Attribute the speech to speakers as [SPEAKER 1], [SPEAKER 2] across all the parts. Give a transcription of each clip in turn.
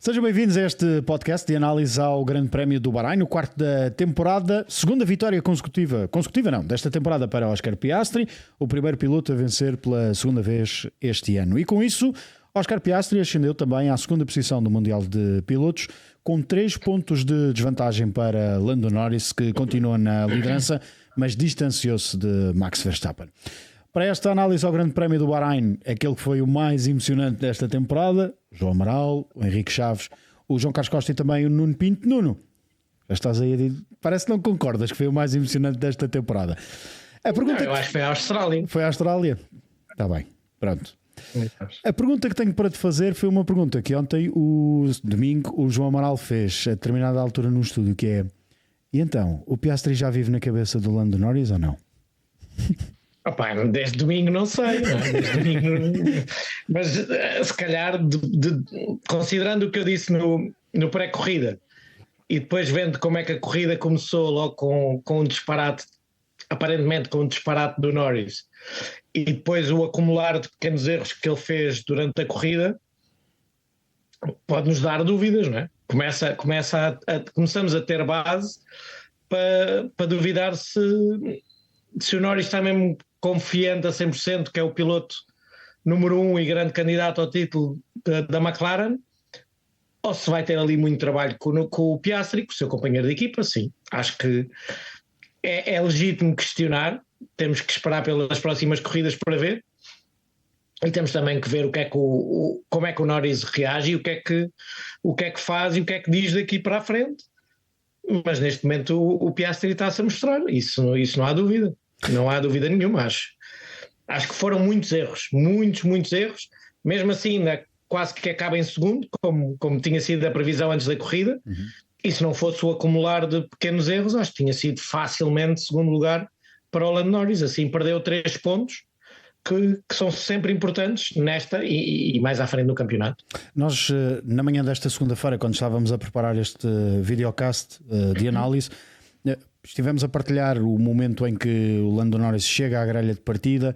[SPEAKER 1] Sejam bem-vindos a este podcast de análise ao Grande Prémio do Bahrein, no quarto da temporada, segunda vitória consecutiva não, desta temporada para Oscar Piastri, o primeiro piloto a vencer pela segunda vez este ano. E com isso, Oscar Piastri ascendeu também à segunda posição do Mundial de Pilotos, com 3 pontos de desvantagem para Lando Norris, que continua na liderança, mas distanciou-se de Max Verstappen. Para esta análise ao Grande Prémio do Bahrein, aquele que foi o mais emocionante desta temporada, João Amaral, o Henrique Chaves, o João Carlos Costa e também o Nuno Pinto. Nuno, já estás aí a dizer, parece que não concordas que foi o mais emocionante desta temporada. A pergunta
[SPEAKER 2] eu acho que foi a Austrália.
[SPEAKER 1] Foi a Austrália? Está bem, pronto. A pergunta que tenho para te fazer foi uma pergunta que ontem, domingo, o João Amaral fez a determinada altura no estúdio, que é: e então, o Piastri já vive na cabeça do Lando Norris ou não?
[SPEAKER 2] Opa, desde domingo não sei, não é? Desde domingo, mas se calhar, considerando o que eu disse no pré-corrida e depois vendo como é que a corrida começou logo com um disparate, aparentemente com um disparate do Norris, e depois o acumular de pequenos erros que ele fez durante a corrida, pode-nos dar dúvidas, não é? Começamos a ter base para duvidar se o Norris está mesmo confiante a 100% que é o piloto número 1 e grande candidato ao título da McLaren, ou se vai ter ali muito trabalho com o Piastri, com o seu companheiro de equipa. Sim, acho que é legítimo questionar, temos que esperar pelas próximas corridas para ver, e temos também que ver o que é que como é que o Norris reage, e o que é que faz e o que é que diz daqui para a frente. Mas neste momento o Piastri está-se a mostrar, isso não há dúvida. Não há dúvida nenhuma, acho que foram muitos erros, muitos erros, mesmo assim ainda quase que acaba em segundo, como tinha sido a previsão antes da corrida. E se não fosse o acumular de pequenos erros, acho que tinha sido facilmente segundo lugar para o Lando Norris. Assim perdeu 3 pontos que são sempre importantes nesta e mais à frente do campeonato.
[SPEAKER 1] Nós, na manhã desta segunda-feira, quando estávamos a preparar este videocast de análise, estivemos a partilhar o momento em que o Lando Norris chega à grelha de partida,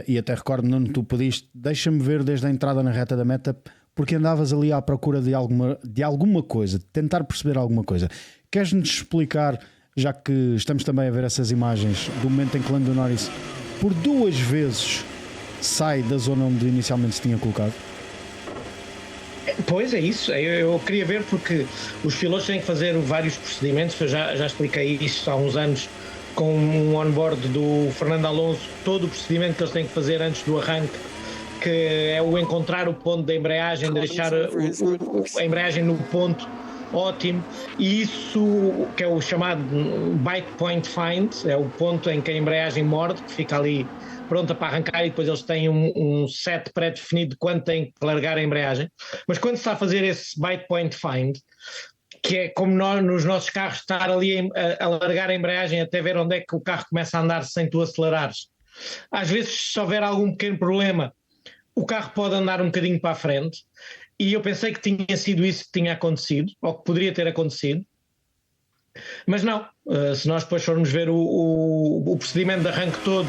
[SPEAKER 1] e até recordo, Nuno, tu pediste, deixa-me ver desde a entrada na reta da meta, porque andavas ali à procura de alguma coisa, de tentar perceber alguma coisa. Queres-nos explicar, já que estamos também a ver essas imagens, do momento em que Lando Norris por 2 vezes sai da zona onde inicialmente se tinha colocado?
[SPEAKER 2] Pois é isso, eu queria ver, porque os pilotos têm que fazer vários procedimentos. Eu já expliquei isso há uns anos com um onboard do Fernando Alonso, todo o procedimento que eles têm que fazer antes do arranque, que é o encontrar o ponto da embreagem, deixar a embreagem no ponto ótimo, e isso que é o chamado bite point find, é o ponto em que a embreagem morde, que fica ali pronta para arrancar, e depois eles têm um set pré-definido de quando têm que largar a embreagem. Mas quando se está a fazer esse bite point find, que é como nós nos nossos carros, estar ali a largar a embreagem até ver onde é que o carro começa a andar sem tu acelerares, às vezes se houver algum pequeno problema o carro pode andar um bocadinho para a frente, e eu pensei que tinha sido isso que tinha acontecido, ou que poderia ter acontecido, mas não. Se nós depois formos ver o procedimento de arranque todo,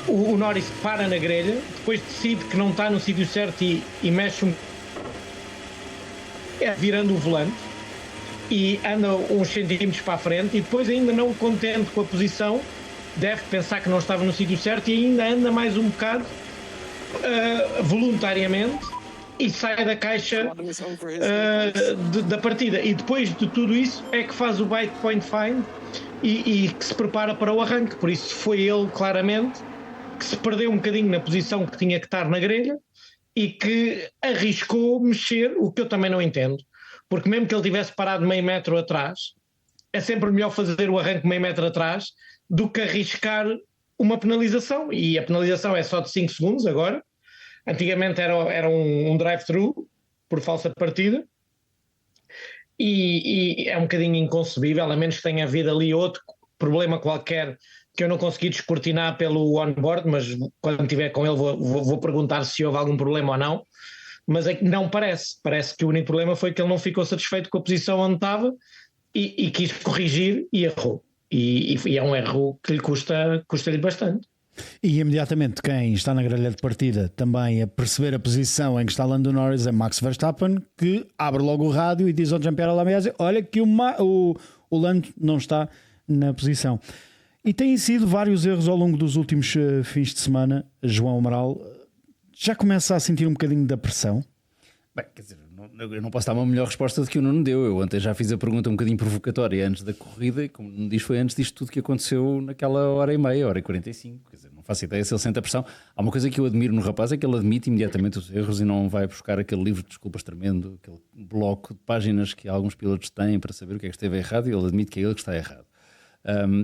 [SPEAKER 2] o Norris para na grelha, depois decide que não está no sítio certo e mexe virando o volante e anda uns centímetros para a frente, e depois, ainda não contente com a posição, deve pensar que não estava no sítio certo e ainda anda mais um bocado voluntariamente, e sai da caixa da partida, e depois de tudo isso é que faz o bite point find e que se prepara para o arranque. Por isso foi ele claramente que se perdeu um bocadinho na posição que tinha que estar na grelha e que arriscou mexer, o que eu também não entendo, porque mesmo que ele tivesse parado meio metro atrás, é sempre melhor fazer o arranque meio metro atrás do que arriscar uma penalização, e a penalização é só de 5 segundos agora. Antigamente era um drive-thru por falsa partida, e é um bocadinho inconcebível, a menos que tenha havido ali outro problema qualquer que eu não consegui descortinar pelo onboard, mas quando estiver com ele vou perguntar se houve algum problema ou não. Mas é que não parece que o único problema foi que ele não ficou satisfeito com a posição onde estava e quis corrigir e errou, e é um erro que lhe custa-lhe bastante.
[SPEAKER 1] E imediatamente quem está na grelha de partida também a perceber a posição em que está Lando Norris é Max Verstappen, que abre logo o rádio e diz ao Jean-Pierre Lambiase: olha que o Lando não está na posição. E têm sido vários erros ao longo dos últimos fins de semana. João Amaral já começa a sentir um bocadinho da pressão?
[SPEAKER 3] Bem, quer dizer, eu não posso dar uma melhor resposta do que o Nuno deu. Eu ontem já fiz a pergunta um bocadinho provocatória antes da corrida e, como o Nuno diz, foi antes disto tudo que aconteceu naquela hora e meia, hora e 45. Quer dizer, não faço ideia se ele sente a pressão. Há uma coisa que eu admiro no rapaz, é que ele admite imediatamente os erros e não vai buscar aquele livro de desculpas tremendo, aquele bloco de páginas que alguns pilotos têm para saber o que é que esteve errado, e ele admite que é ele que está errado.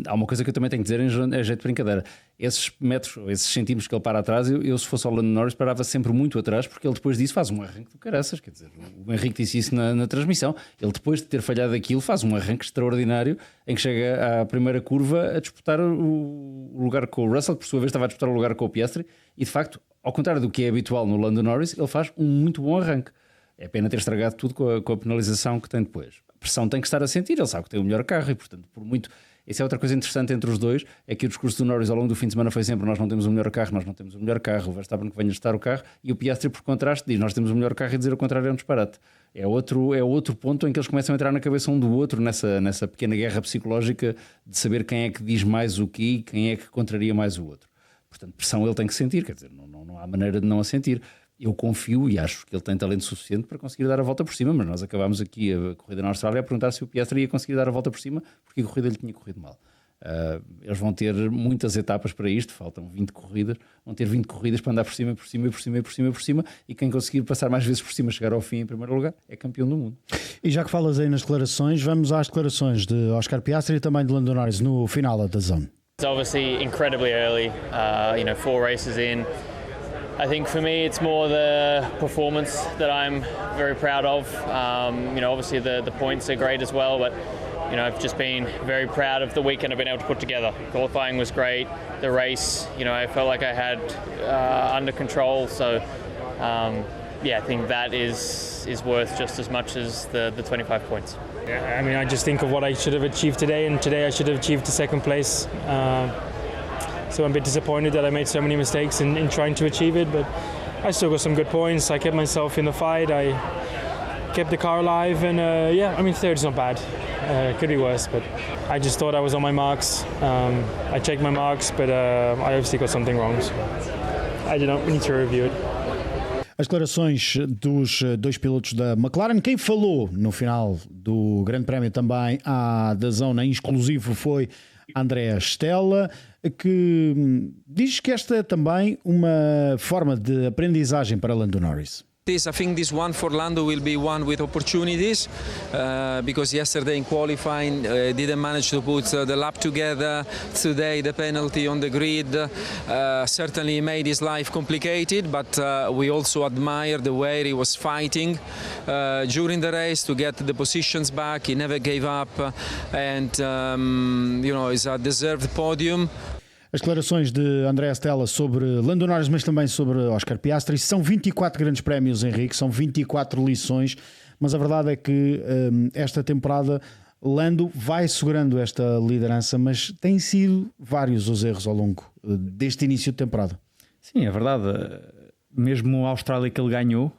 [SPEAKER 3] Há uma coisa que eu também tenho que dizer em jeito de brincadeira: esses metros, esses centímetros que ele para atrás, eu se fosse ao Lando Norris parava sempre muito atrás, porque ele depois disso faz um arranque do caraças. Quer dizer, o Henrique disse isso na transmissão. Ele, depois de ter falhado aquilo, faz um arranque extraordinário em que chega à primeira curva a disputar o lugar com o Russell, que por sua vez estava a disputar o lugar com o Piastri, e de facto, ao contrário do que é habitual no Lando Norris, ele faz um muito bom arranque. É pena ter estragado tudo com a penalização que tem depois. A pressão tem que estar a sentir, ele sabe que tem o melhor carro e, portanto, por muito... Essa é outra coisa interessante entre os dois, é que o discurso do Norris ao longo do fim de semana foi sempre: nós não temos o melhor carro, nós não temos o melhor carro, o Verstappen que venha testar o carro, e o Piastri, por contraste, diz: nós temos o melhor carro, e dizer o contrário é um disparate. É outro ponto em que eles começam a entrar na cabeça um do outro, nessa pequena guerra psicológica de saber quem é que diz mais o quê e quem é que contraria mais o outro. Portanto, pressão ele tem que sentir, quer dizer, não há maneira de não a sentir. Eu confio e acho que ele tem talento suficiente para conseguir dar a volta por cima, mas nós acabámos aqui a corrida na Austrália a perguntar se o Piastri ia conseguir dar a volta por cima, porque a corrida lhe tinha corrido mal. Eles vão ter muitas etapas para isto, faltam 20 corridas, vão ter 20 corridas para andar por cima, por cima, por cima, por cima, por cima, e quem conseguir passar mais vezes por cima, chegar ao fim em primeiro lugar, é campeão do mundo.
[SPEAKER 1] E já que falas aí nas declarações, vamos às declarações de Oscar Piastri e também de Lando Norris no final da DAZN.
[SPEAKER 4] It's obviously incredibly early, 4 races in. I think for me it's more the performance that I'm very proud of. Obviously the points are great as well, but I've just been very proud of the weekend I've been able to put together. Qualifying was great. The race, I felt like I had under control. So, I think that is worth just as much as the 25 points.
[SPEAKER 5] I mean, I just think of what I should have achieved today, and today I should have achieved the second place. So I'm a bit disappointed that I made so many mistakes in trying to achieve it, but I still got some good points. I kept myself in the fight. I kept the car alive, and third is not bad. Could be worse, but I just thought I was on my marks. I checked my marks, but I obviously got something wrong. So I don't know, we need to review it.
[SPEAKER 1] As declarações dos dois pilotos da McLaren. Quem falou no final do Grande Prémio também à DAZN em exclusivo foi Andrea Stella, que diz que esta é também uma forma de aprendizagem para Lando Norris.
[SPEAKER 6] I think this one for Lando will be one with opportunities because yesterday in qualifying didn't manage to put the lap together. Today the penalty on the grid certainly made his life complicated, but we also admire the way he was fighting during the race to get the positions back. He never gave up, and it's a deserved podium.
[SPEAKER 1] As declarações de Andrea Stella sobre Lando Norris, mas também sobre Oscar Piastri. São 24 grandes prémios, Henrique, são 24 lições, mas a verdade é que esta temporada Lando vai segurando esta liderança, mas têm sido vários os erros ao longo deste início de temporada.
[SPEAKER 7] Sim, é verdade. Mesmo a Austrália que ele ganhou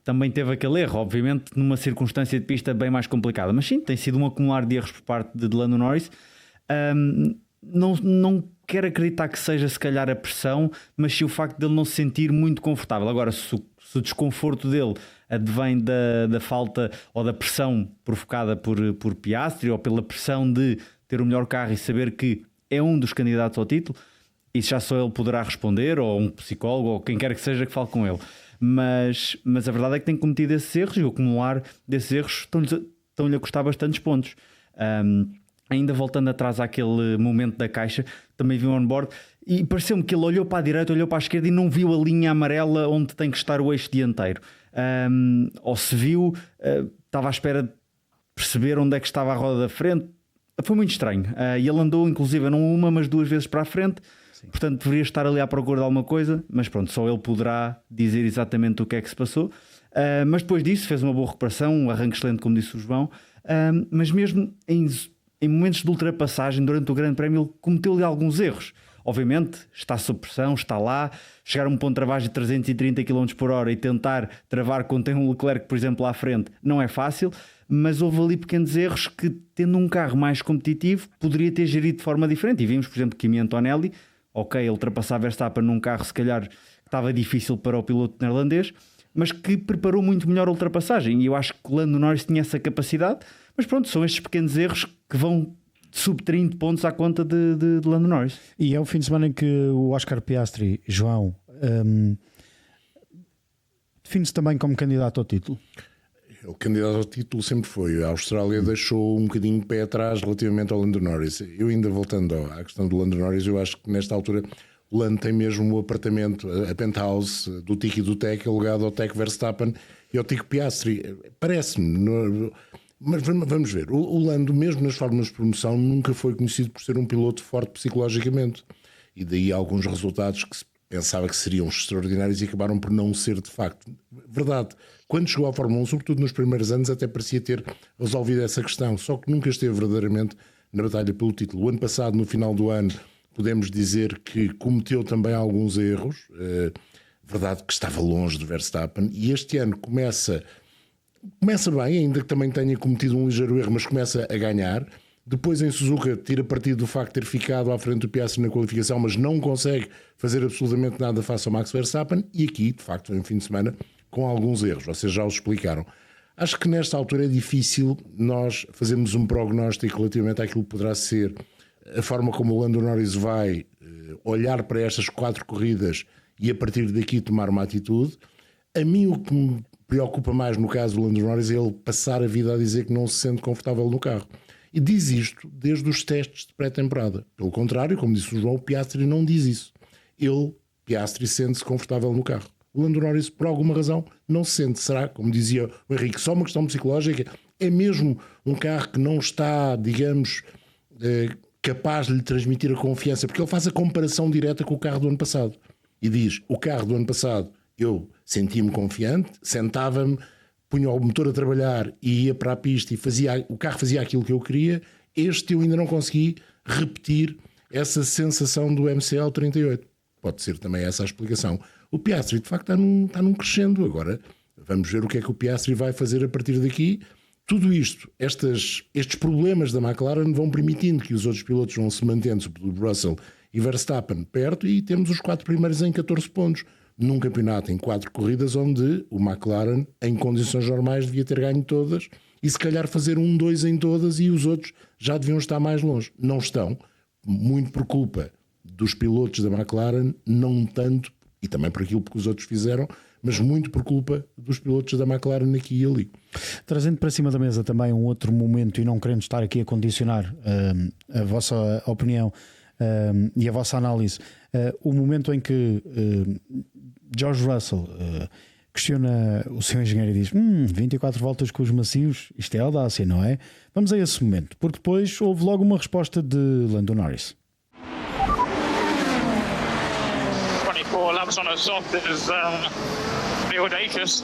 [SPEAKER 7] também teve aquele erro, obviamente numa circunstância de pista bem mais complicada, mas sim, tem sido um acumular de erros por parte de Lando Norris. Não quero acreditar que seja se calhar a pressão, mas sim o facto de ele não se sentir muito confortável. Agora, se o desconforto dele advém da falta ou da pressão provocada por Piastri, ou pela pressão de ter o melhor carro e saber que é um dos candidatos ao título, isso já só ele poderá responder, ou um psicólogo, ou quem quer que seja que fale com ele. Mas a verdade é que tem cometido esses erros, e o acumular desses erros estão-lhe a custar bastantes pontos. Ainda voltando atrás àquele momento da caixa, também vi um on-board e pareceu-me que ele olhou para a direita, olhou para a esquerda e não viu a linha amarela onde tem que estar o eixo dianteiro. Ou se viu, estava à espera de perceber onde é que estava a roda da frente. Foi muito estranho. E ele andou, inclusive, não uma, mas 2 vezes para a frente. Sim. Portanto, deveria estar ali à procura de alguma coisa, mas pronto, só ele poderá dizer exatamente o que é que se passou. Mas depois disso, fez uma boa recuperação, um arranque excelente, como disse o João. Mas mesmo em momentos de ultrapassagem durante o Grande Prémio, ele cometeu ali alguns erros. Obviamente está sob pressão, está lá, chegar a um ponto de travagem de 330 km por hora e tentar travar quando tem um Leclerc, por exemplo, lá à frente, não é fácil, mas houve ali pequenos erros que, tendo um carro mais competitivo, poderia ter gerido de forma diferente. E vimos, por exemplo, Kimi Antonelli, ele ultrapassava Verstappen num carro se calhar que estava difícil para o piloto neerlandês, mas que preparou muito melhor a ultrapassagem, e eu acho que o Lando Norris tinha essa capacidade, mas pronto, são estes pequenos erros que vão subtraindo pontos à conta de Lando Norris.
[SPEAKER 1] E é o fim de semana em que o Oscar Piastri, João, define-se também como candidato ao título.
[SPEAKER 8] O candidato ao título sempre foi. A Austrália deixou um bocadinho de pé atrás relativamente ao Lando Norris. Eu ainda voltando à questão do Lando Norris, eu acho que nesta altura o Lando tem mesmo o apartamento, a penthouse do Tiki e do Tech, alugado ao Tech Verstappen e ao Tico Piastri. Parece-me. Mas vamos ver. O Lando, mesmo nas formas de promoção, nunca foi conhecido por ser um piloto forte psicologicamente. E daí alguns resultados que se pensava que seriam extraordinários e acabaram por não ser de facto. Verdade. Quando chegou à Fórmula 1, sobretudo nos primeiros anos, até parecia ter resolvido essa questão. Só que nunca esteve verdadeiramente na batalha pelo título. O ano passado, no final do ano, podemos dizer que cometeu também alguns erros, verdade que estava longe de Verstappen, e este ano começa bem, ainda que também tenha cometido um ligeiro erro, mas começa a ganhar. Depois em Suzuka tira partido do facto de ter ficado à frente do Piastri na qualificação, mas não consegue fazer absolutamente nada face ao Max Verstappen, e aqui, de facto, foi um fim de semana com alguns erros, vocês já os explicaram. Acho que nesta altura é difícil nós fazermos um prognóstico relativamente àquilo que poderá ser a forma como o Lando Norris vai olhar para estas 4 corridas e a partir daqui tomar uma atitude. A mim o que me preocupa mais no caso do Lando Norris é ele passar a vida a dizer que não se sente confortável no carro. E diz isto desde os testes de pré-temporada. Pelo contrário, como disse o João, o Piastri não diz isso. Ele, Piastri, sente-se confortável no carro. O Lando Norris, por alguma razão, não se sente. Será, como dizia o Henrique, só uma questão psicológica? É mesmo um carro que não está, digamos, capaz de lhe transmitir a confiança? Porque ele faz a comparação direta com o carro do ano passado. E diz, o carro do ano passado, eu sentia-me confiante, sentava-me, punha o motor a trabalhar e ia para a pista e o carro fazia aquilo que eu queria. Este eu ainda não consegui repetir essa sensação do MCL 38. Pode ser também essa a explicação. O Piastri, de facto, está num crescendo. Agora, vamos ver o que é que o Piastri vai fazer a partir daqui. Tudo isto, estes problemas da McLaren vão permitindo que os outros pilotos vão se mantendo, sobretudo Russell e Verstappen, perto, e temos os 4 primeiros em 14 pontos. Num campeonato em 4 corridas onde o McLaren, em condições normais, devia ter ganho todas e se calhar fazer 1-2 em todas, e os outros já deviam estar mais longe. Não estão, muito por culpa dos pilotos da McLaren, não tanto, e também por aquilo que os outros fizeram, mas muito por culpa dos pilotos da McLaren aqui e ali.
[SPEAKER 1] Trazendo para cima da mesa também um outro momento, e não querendo estar aqui a condicionar a vossa opinião e a vossa análise, o momento em que George Russell questiona o seu engenheiro e diz 24 voltas com os macios, isto é audácia, não é? Vamos a esse momento, porque depois houve logo uma resposta de Lando Norris.
[SPEAKER 9] 24 laps on a soft is pretty audacious.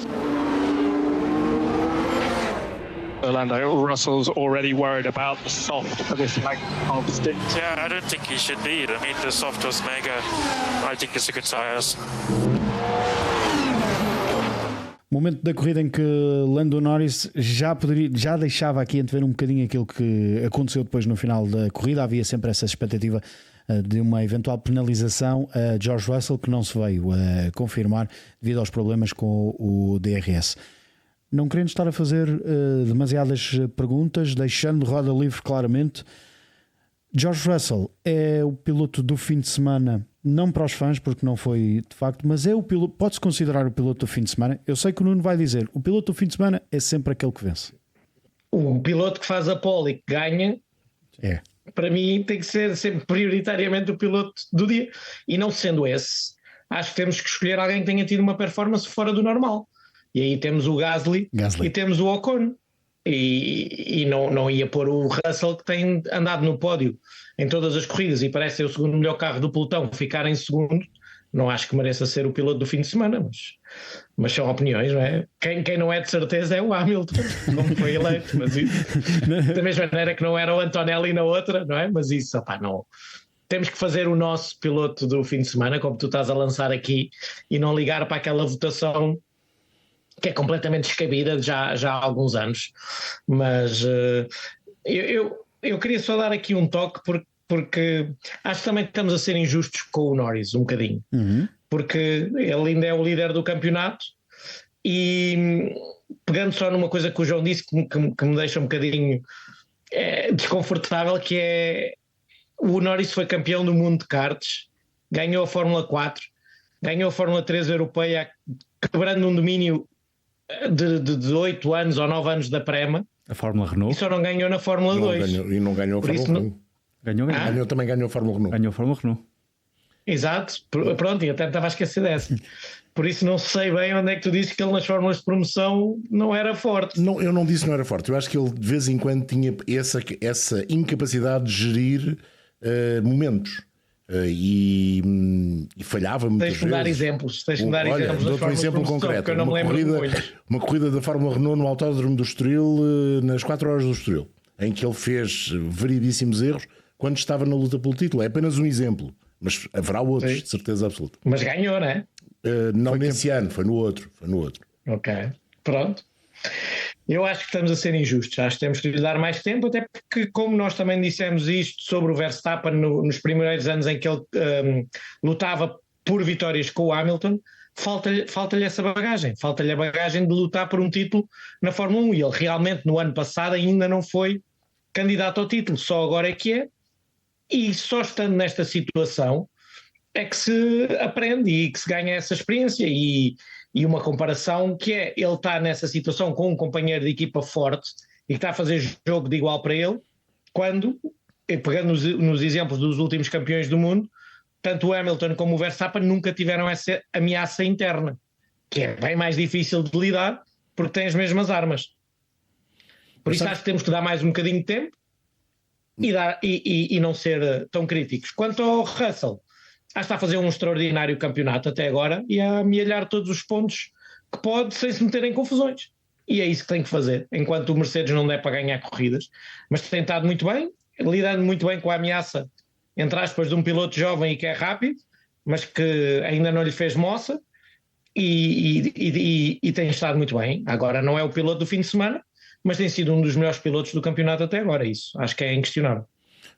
[SPEAKER 9] Orlando Russell's already worried about the soft for this length of stint.
[SPEAKER 10] Yeah, I don't think he should be. I mean, the soft was mega. I think it's a good tires.
[SPEAKER 1] Momento da corrida em que Lando Norris já deixava aqui antever um bocadinho aquilo que aconteceu depois no final da corrida. Havia sempre essa expectativa de uma eventual penalização a George Russell, que não se veio a confirmar devido aos problemas com o DRS. Não querendo estar a fazer demasiadas perguntas, deixando roda livre claramente, George Russell é o piloto do fim de semana, não para os fãs, porque não foi de facto, mas é o piloto, pode-se considerar o piloto do fim de semana. Eu sei que o Nuno vai dizer, o piloto do fim de semana é sempre aquele que vence.
[SPEAKER 2] O piloto que faz a pole e que ganha, para mim tem que ser sempre prioritariamente o piloto do dia. E não sendo esse, acho que temos que escolher alguém que tenha tido uma performance fora do normal. E aí temos o Gasly. E temos o Ocon. E não ia pôr o Russell, que tem andado no pódio em todas as corridas e parece ser o segundo melhor carro do pelotão, ficar em segundo. Não acho que mereça ser o piloto do fim de semana, mas são opiniões, não é? Quem não é de certeza é o Hamilton, como foi eleito, mas isso, da mesma maneira que não era o Antonelli na outra, não é? Mas isso, não, temos que fazer o nosso piloto do fim de semana, como tu estás a lançar aqui, e não ligar para aquela votação que é completamente descabida já há alguns anos. Mas eu queria só dar aqui um toque, porque acho que também estamos a ser injustos com o Norris um bocadinho, porque ele ainda é o líder do campeonato, e pegando só numa coisa que o João disse que me deixa um bocadinho desconfortável, que é o Norris foi campeão do mundo de karts, ganhou a Fórmula 4, ganhou a Fórmula 3 europeia, quebrando um domínio de 8 anos ou 9 anos da Prema.
[SPEAKER 7] A Fórmula Renault.
[SPEAKER 2] E só não ganhou na Fórmula 2.
[SPEAKER 8] E não ganhou a Fórmula 1. Também ganhou a Fórmula Renault.
[SPEAKER 7] Ganhou a Fórmula Renault.
[SPEAKER 2] Exato. Pronto, e até estava a esquecer dessa. Por isso não sei bem onde é que tu dizes que ele nas fórmulas de promoção não era forte.
[SPEAKER 8] Não, eu não disse que não era forte. Eu acho que ele de vez em quando tinha essa incapacidade de gerir momentos. E falhava muitas vezes.
[SPEAKER 2] Tens-me dar exemplos. Olha,
[SPEAKER 8] dou-te um exemplo concreto. Uma corrida da Fórmula Renault no Autódromo do Estoril, nas 4 horas do Estoril, em que ele fez variedíssimos erros quando estava na luta pelo título. É apenas um exemplo, mas haverá outros, de certeza absoluta.
[SPEAKER 2] Mas ganhou, não é?
[SPEAKER 8] Não nesse ano, foi no outro.
[SPEAKER 2] Ok, pronto. Eu acho que estamos a ser injustos. Acho que temos que lhe dar mais tempo, até porque, como nós também dissemos isto sobre o Verstappen nos primeiros anos em que ele lutava por vitórias com o Hamilton, falta-lhe essa bagagem. Falta-lhe a bagagem de lutar por um título na Fórmula 1. E ele realmente, no ano passado, ainda não foi candidato ao título. Só agora é que é. E só estando nesta situação é que se aprende e que se ganha essa experiência. E uma comparação que é, ele está nessa situação com um companheiro de equipa forte e que está a fazer jogo de igual para ele, quando, pegando nos exemplos dos últimos campeões do mundo, tanto o Hamilton como o Verstappen nunca tiveram essa ameaça interna, que é bem mais difícil de lidar, porque têm as mesmas armas. Por isso acho que temos que dar mais um bocadinho de tempo e não ser tão críticos. Quanto ao Russell, acho que está a fazer um extraordinário campeonato até agora e a amealhar todos os pontos que pode sem se meter em confusões. E é isso que tem que fazer, enquanto o Mercedes não der para ganhar corridas. Mas tem estado muito bem, lidando muito bem com a ameaça, entre aspas, de um piloto jovem e que é rápido, mas que ainda não lhe fez moça, e tem estado muito bem. Agora não é o piloto do fim de semana, mas tem sido um dos melhores pilotos do campeonato até agora, isso acho que é inquestionável.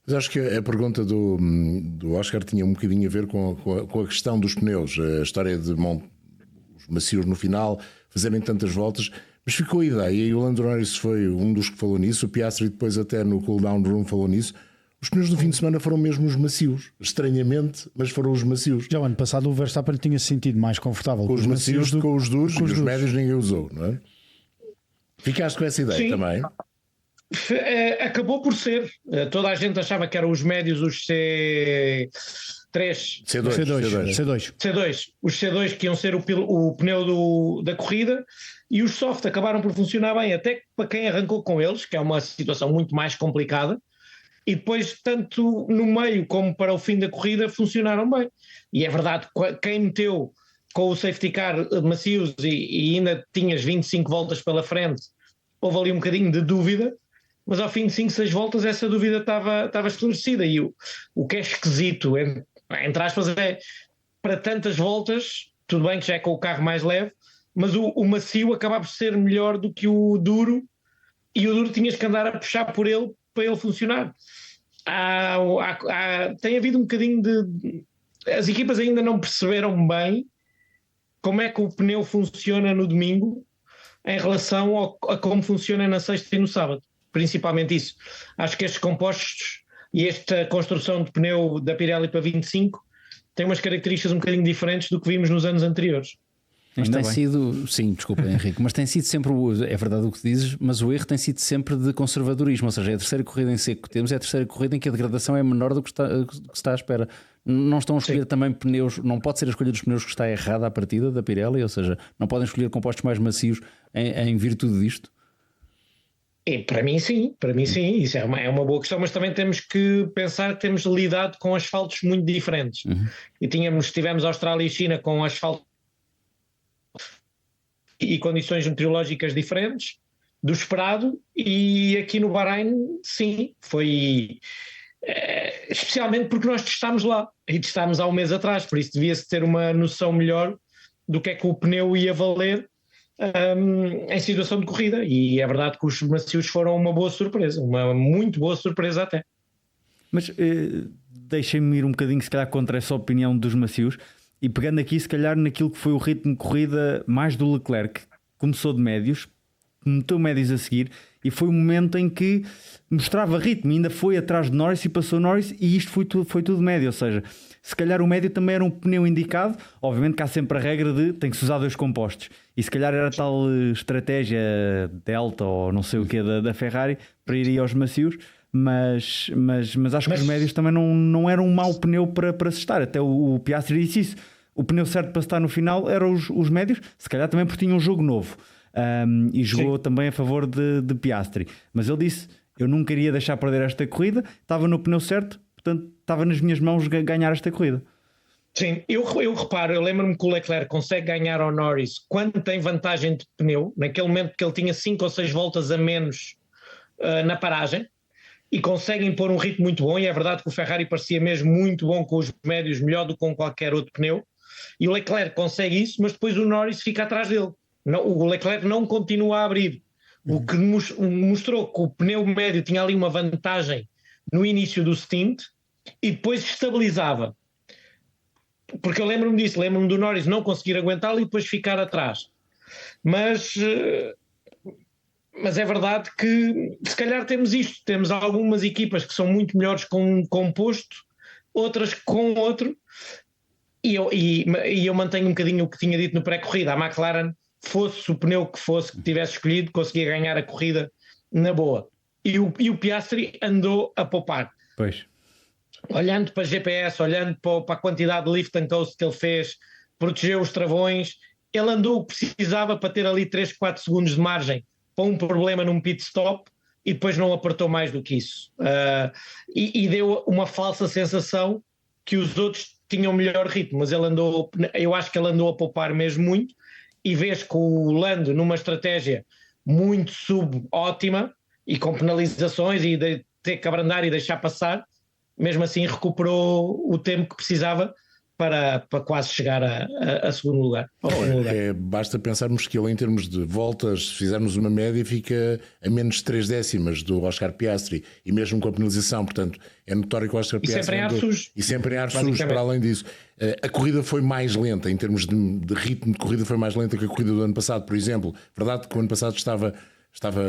[SPEAKER 8] Mas acho que a pergunta do Oscar tinha um bocadinho a ver com a questão dos pneus, a história de os macios no final fazerem tantas voltas, mas ficou a ideia, e o Lando Norris foi um dos que falou nisso, o Piastri depois até no cooldown room falou nisso. Os pneus do fim de semana foram mesmo os macios, estranhamente, mas foram os macios.
[SPEAKER 1] Já o ano passado o Verstappen tinha se sentido mais confortável
[SPEAKER 8] com os macios do que com os duros, e os médios ninguém usou, não é? Ficaste com essa ideia? Sim. Também?
[SPEAKER 2] Acabou por ser. Toda a gente achava que eram os médios, os C2. Os C2 que iam ser o pneu da corrida, e os soft acabaram por funcionar bem, até para quem arrancou com eles, que é uma situação muito mais complicada, e depois tanto no meio como para o fim da corrida funcionaram bem. E é verdade, quem meteu com o safety car macios e ainda tinhas 25 voltas pela frente, houve ali um bocadinho de dúvida, mas ao fim de 5, 6 voltas essa dúvida estava esclarecida. E o que é esquisito, entre aspas, é para tantas voltas, tudo bem que já é com o carro mais leve, mas o macio acabava por ser melhor do que o duro, e o duro tinhas que andar a puxar por ele para ele funcionar. Tem havido um bocadinho de... As equipas ainda não perceberam bem como é que o pneu funciona no domingo em relação a como funciona na sexta e no sábado. Principalmente isso. Acho que estes compostos e esta construção de pneu da Pirelli para 25 tem umas características um bocadinho diferentes do que vimos nos anos anteriores.
[SPEAKER 3] Mas tem sido, sim, desculpa Henrique, mas tem sido sempre, é verdade o que dizes, mas o erro tem sido sempre de conservadorismo, ou seja, é a terceira corrida em seco que temos, é a terceira corrida em que a degradação é menor do que se está à espera. Não estão a escolher também pneus, não pode ser a escolha dos pneus que está errada à partida da Pirelli, ou seja, não podem escolher compostos mais macios em virtude disto?
[SPEAKER 2] E para mim sim, isso é uma boa questão, mas também temos que pensar que temos lidado com asfaltos muito diferentes. E tivemos Austrália e China com asfalto e condições meteorológicas diferentes do esperado, e aqui no Bahrein sim, foi especialmente porque nós testámos lá, e testámos há um mês atrás, por isso devia-se ter uma noção melhor do que é que o pneu ia valer em situação de corrida, e é verdade que os macios foram uma boa surpresa, uma muito boa surpresa até.
[SPEAKER 7] Mas deixem-me ir um bocadinho se calhar contra essa opinião dos macios e pegando aqui se calhar naquilo que foi o ritmo de corrida mais do Leclerc, que começou de médios, meteu médios a seguir e foi um momento em que mostrava ritmo, ainda foi atrás de Norris e passou Norris, e isto foi tudo médio, ou seja, se calhar o médio também era um pneu indicado. Obviamente que há sempre a regra de tem que se usar 2 compostos, e se calhar era tal estratégia Delta ou não sei o que da Ferrari para ir aos macios, mas acho que os médios também não eram um mau pneu para se estar. Até o Piastri disse isso, o pneu certo para se estar no final eram os médios, se calhar também porque tinha um jogo novo. E jogou também a favor de Piastri, mas ele disse: eu não queria deixar perder esta corrida, estava no pneu certo, portanto estava nas minhas mãos ganhar esta corrida.
[SPEAKER 2] Sim, eu reparo, eu lembro-me que o Leclerc consegue ganhar ao Norris quando tem vantagem de pneu, naquele momento que ele tinha 5 ou 6 voltas a menos na paragem, e consegue impor um ritmo muito bom, e é verdade que o Ferrari parecia mesmo muito bom com os médios, melhor do que com qualquer outro pneu, e o Leclerc consegue isso, mas depois o Norris fica atrás dele. Não, o Leclerc não continua a abrir, o que mostrou que o pneu médio tinha ali uma vantagem no início do stint e depois estabilizava. Porque eu lembro-me disso, lembro-me do Norris não conseguir aguentá-lo e depois ficar atrás. Mas é verdade que se calhar temos isto, temos algumas equipas que são muito melhores com um composto, outras com outro, e eu mantenho um bocadinho o que tinha dito no pré-corrida. A McLaren, fosse o pneu que fosse que tivesse escolhido, conseguia ganhar a corrida na boa. E o Piastri andou a poupar.
[SPEAKER 7] Pois.
[SPEAKER 2] Olhando para GPS, olhando para a quantidade de lift and coast que ele fez, protegeu os travões, ele andou o que precisava para ter ali 3, 4 segundos de margem para um problema num pit stop, e depois não apertou mais do que isso. E deu uma falsa sensação que os outros tinham melhor ritmo, mas eu acho que ele andou a poupar mesmo muito. E vês que o Lando, numa estratégia muito subótima e com penalizações e de ter que abrandar e deixar passar, mesmo assim recuperou o tempo que precisava para quase chegar a segundo lugar.
[SPEAKER 8] Basta pensarmos que ele, em termos de voltas, se fizermos uma média, fica a menos de 3 décimas do Oscar Piastri, e mesmo com a penalização, portanto é notório que o Oscar Piastri sempre em ar sujo. Para além disso, a corrida foi mais lenta, em termos de ritmo de corrida foi mais lenta que a corrida do ano passado, por exemplo. Verdade que o ano passado estava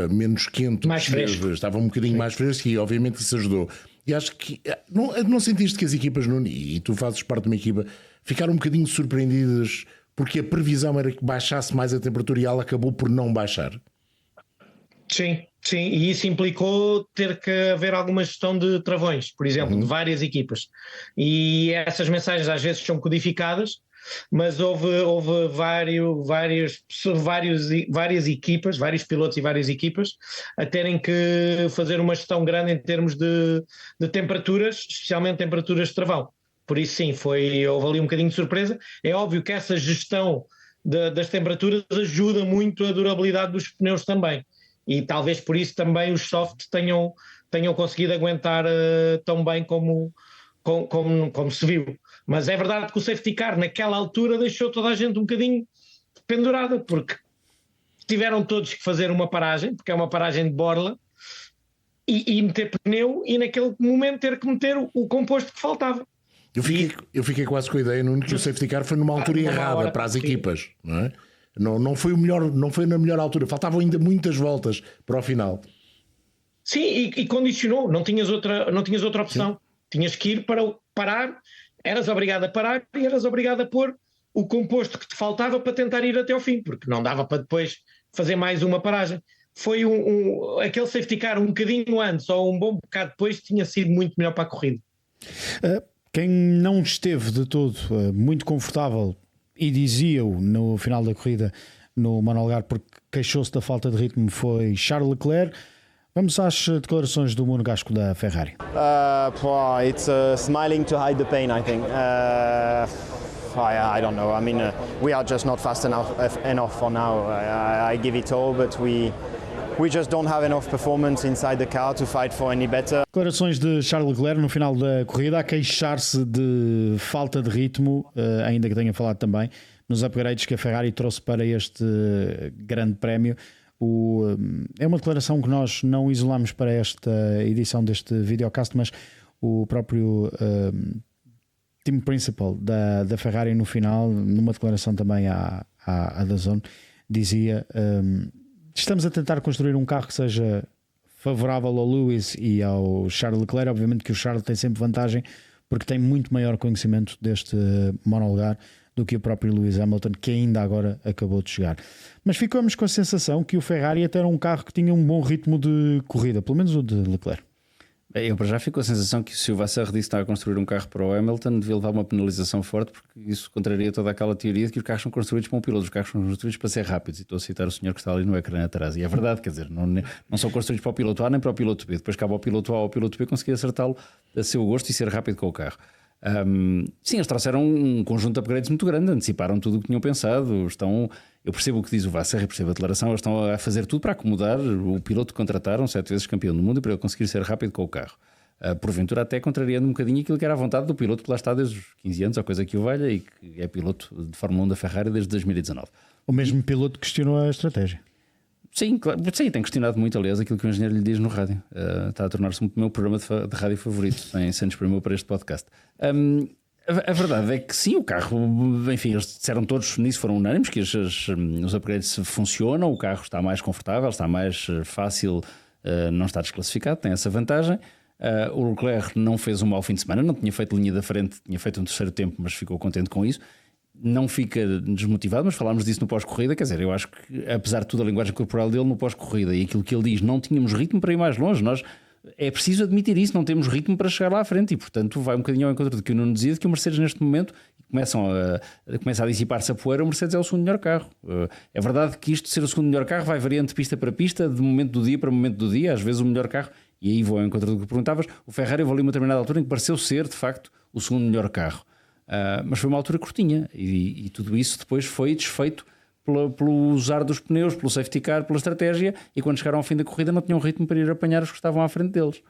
[SPEAKER 8] menos quente,
[SPEAKER 2] mais fresco.
[SPEAKER 8] Estava um bocadinho mais fresco, e obviamente isso ajudou. E acho que não sentiste que as equipas, e tu fazes parte de uma equipa, ficaram um bocadinho surpreendidas porque a previsão era que baixasse mais a temperatura e ela acabou por não baixar?
[SPEAKER 2] Sim, e isso implicou ter que haver alguma gestão de travões, por exemplo, de várias equipas. E essas mensagens às vezes são codificadas, mas houve várias equipas, vários pilotos e várias equipas a terem que fazer uma gestão grande em termos de temperaturas, especialmente temperaturas de travão. Por isso sim, houve ali um bocadinho de surpresa. É óbvio que essa gestão das temperaturas ajuda muito a durabilidade dos pneus também, e talvez por isso também os soft tenham conseguido aguentar tão bem como se viu. Mas é verdade que o safety car naquela altura deixou toda a gente um bocadinho pendurada, porque tiveram todos que fazer uma paragem, porque é uma paragem de borla, e meter pneu, e naquele momento ter que meter o composto que faltava.
[SPEAKER 8] Eu fiquei quase com a ideia, Nuno, que o safety car foi numa altura errada para as equipas, não é? Não foi na melhor altura, faltavam ainda muitas voltas para o final.
[SPEAKER 2] Sim, e condicionou, não tinhas outra opção. Sim. Tinhas que ir para parar, eras obrigado a parar e eras obrigado a pôr o composto que te faltava para tentar ir até ao fim, porque não dava para depois fazer mais uma paragem. Foi aquele safety car um bocadinho antes ou um bom bocado depois tinha sido muito melhor para a corrida.
[SPEAKER 1] Quem não esteve de todo muito confortável, e dizia-o no final da corrida no monolugar porque queixou-se da falta de ritmo, foi Charles Leclerc. Vamos às declarações do monegasco da Ferrari.
[SPEAKER 11] It's smiling to hide the pain, I think. I don't know. I mean, we are just not fast enough for now. I give it all, but we we just don't have enough performance inside the car to fight for any better.
[SPEAKER 1] Declarações de Charles Leclerc no final da corrida, a queixar-se de falta de ritmo, ainda que tenha falado também nos upgrades que a Ferrari trouxe para este grande prémio. É uma declaração que nós não isolamos para esta edição deste videocast, mas o próprio team principal da Ferrari no final, numa declaração também à DAZN, dizia: estamos a tentar construir um carro que seja favorável ao Lewis e ao Charles Leclerc. Obviamente que o Charles tem sempre vantagem porque tem muito maior conhecimento deste monolugar do que o próprio Lewis Hamilton, que ainda agora acabou de chegar. Mas ficamos com a sensação que o Ferrari até era um carro que tinha um bom ritmo de corrida, pelo menos o de Leclerc.
[SPEAKER 3] Eu para já fico com a sensação que se o Vasseur disse que está a construir um carro para o Hamilton, devia levar uma penalização forte, porque isso contraria toda aquela teoria de que os carros são construídos para um piloto, os carros são construídos para ser rápidos. E estou a citar o senhor que está ali no ecrã atrás. E é verdade, quer dizer, não são construídos para o piloto A nem para o piloto B. Depois cabe ao piloto A ou ao piloto B conseguir acertá-lo a seu gosto e ser rápido com o carro. Sim, eles trouxeram um conjunto de upgrades muito grande, anteciparam tudo o que tinham pensado. Eu percebo o que diz o Vasseur e percebo a declaração. Eles estão a fazer tudo para acomodar o piloto que contrataram, 7 vezes campeão do mundo, e para ele conseguir ser rápido com o carro. Porventura até contrariando um bocadinho aquilo que era a vontade do piloto que lá está desde os 15 anos, ou coisa que o valha, e que é piloto de Fórmula 1 da Ferrari desde 2019.
[SPEAKER 1] O mesmo piloto questionou a estratégia.
[SPEAKER 3] Sim, claro, sim, tem questionado muito, aliás, aquilo que o engenheiro lhe diz no rádio. Está a tornar-se o meu programa de rádio favorito, sem nos primeiro para este podcast. A verdade é que sim, o carro, enfim, eles disseram todos nisso, foram unânimes, que os upgrades funcionam, o carro está mais confortável, está mais fácil, não está desclassificado, tem essa vantagem. O Leclerc não fez um mau fim de semana, não tinha feito linha da frente, tinha feito um terceiro tempo, mas ficou contente com isso. Não fica desmotivado, mas falámos disso no pós-corrida. Quer dizer, eu acho que, apesar de tudo, a linguagem corporal dele no pós-corrida e aquilo que ele diz, não tínhamos ritmo para ir mais longe. É preciso admitir isso, não temos ritmo para chegar lá à frente, e portanto vai um bocadinho ao encontro do que o Nuno dizia, de que o Mercedes neste momento começa a dissipar-se a poeira. O Mercedes é o segundo melhor carro. É verdade que isto de ser o segundo melhor carro vai variando de pista para pista, de momento do dia para momento do dia, às vezes o melhor carro, e aí vou ao encontro do que perguntavas, o Ferrari houve ali uma determinada altura em que pareceu ser de facto o segundo melhor carro. Mas foi uma altura curtinha, e tudo isso depois foi desfeito pelo usar dos pneus, pelo safety car, pela estratégia, e quando chegaram ao fim da corrida não tinham ritmo para ir apanhar os que estavam à frente deles.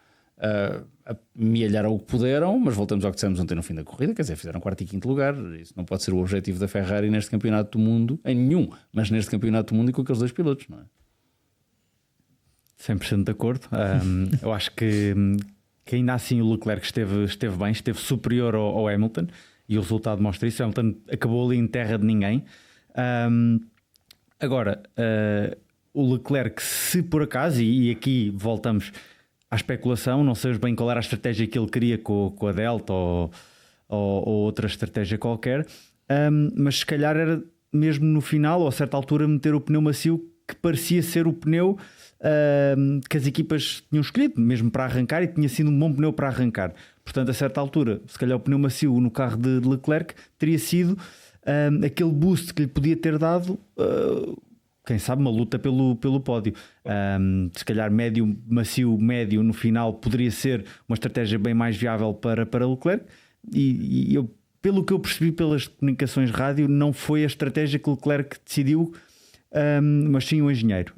[SPEAKER 3] Amealharam o que puderam, mas voltamos ao que dissemos ontem no fim da corrida, quer dizer, fizeram 4º e 5º lugar. Isso não pode ser o objetivo da Ferrari neste campeonato do mundo, em nenhum, mas neste campeonato do mundo e com aqueles dois pilotos, não é?
[SPEAKER 7] 100% de acordo. Eu acho que ainda assim o Leclerc esteve bem, esteve superior ao Hamilton, e o resultado mostra isso. Hamilton acabou ali em terra de ninguém. Agora, o Leclerc, se por acaso, e aqui voltamos à especulação, não sabemos bem qual era a estratégia que ele queria com a Delta ou outra estratégia qualquer, mas se calhar era mesmo no final, ou a certa altura, meter o pneu macio, que parecia ser o pneu que as equipas tinham escolhido mesmo para arrancar, e tinha sido um bom pneu para arrancar. Portanto, a certa altura, se calhar o pneu macio no carro de Leclerc teria sido aquele boost que lhe podia ter dado, quem sabe, uma luta pelo pódio. Se calhar médio, macio, médio no final poderia ser uma estratégia bem mais viável para Leclerc, e eu, pelo que eu percebi pelas comunicações rádio, não foi a estratégia que Leclerc decidiu, mas sim o engenheiro,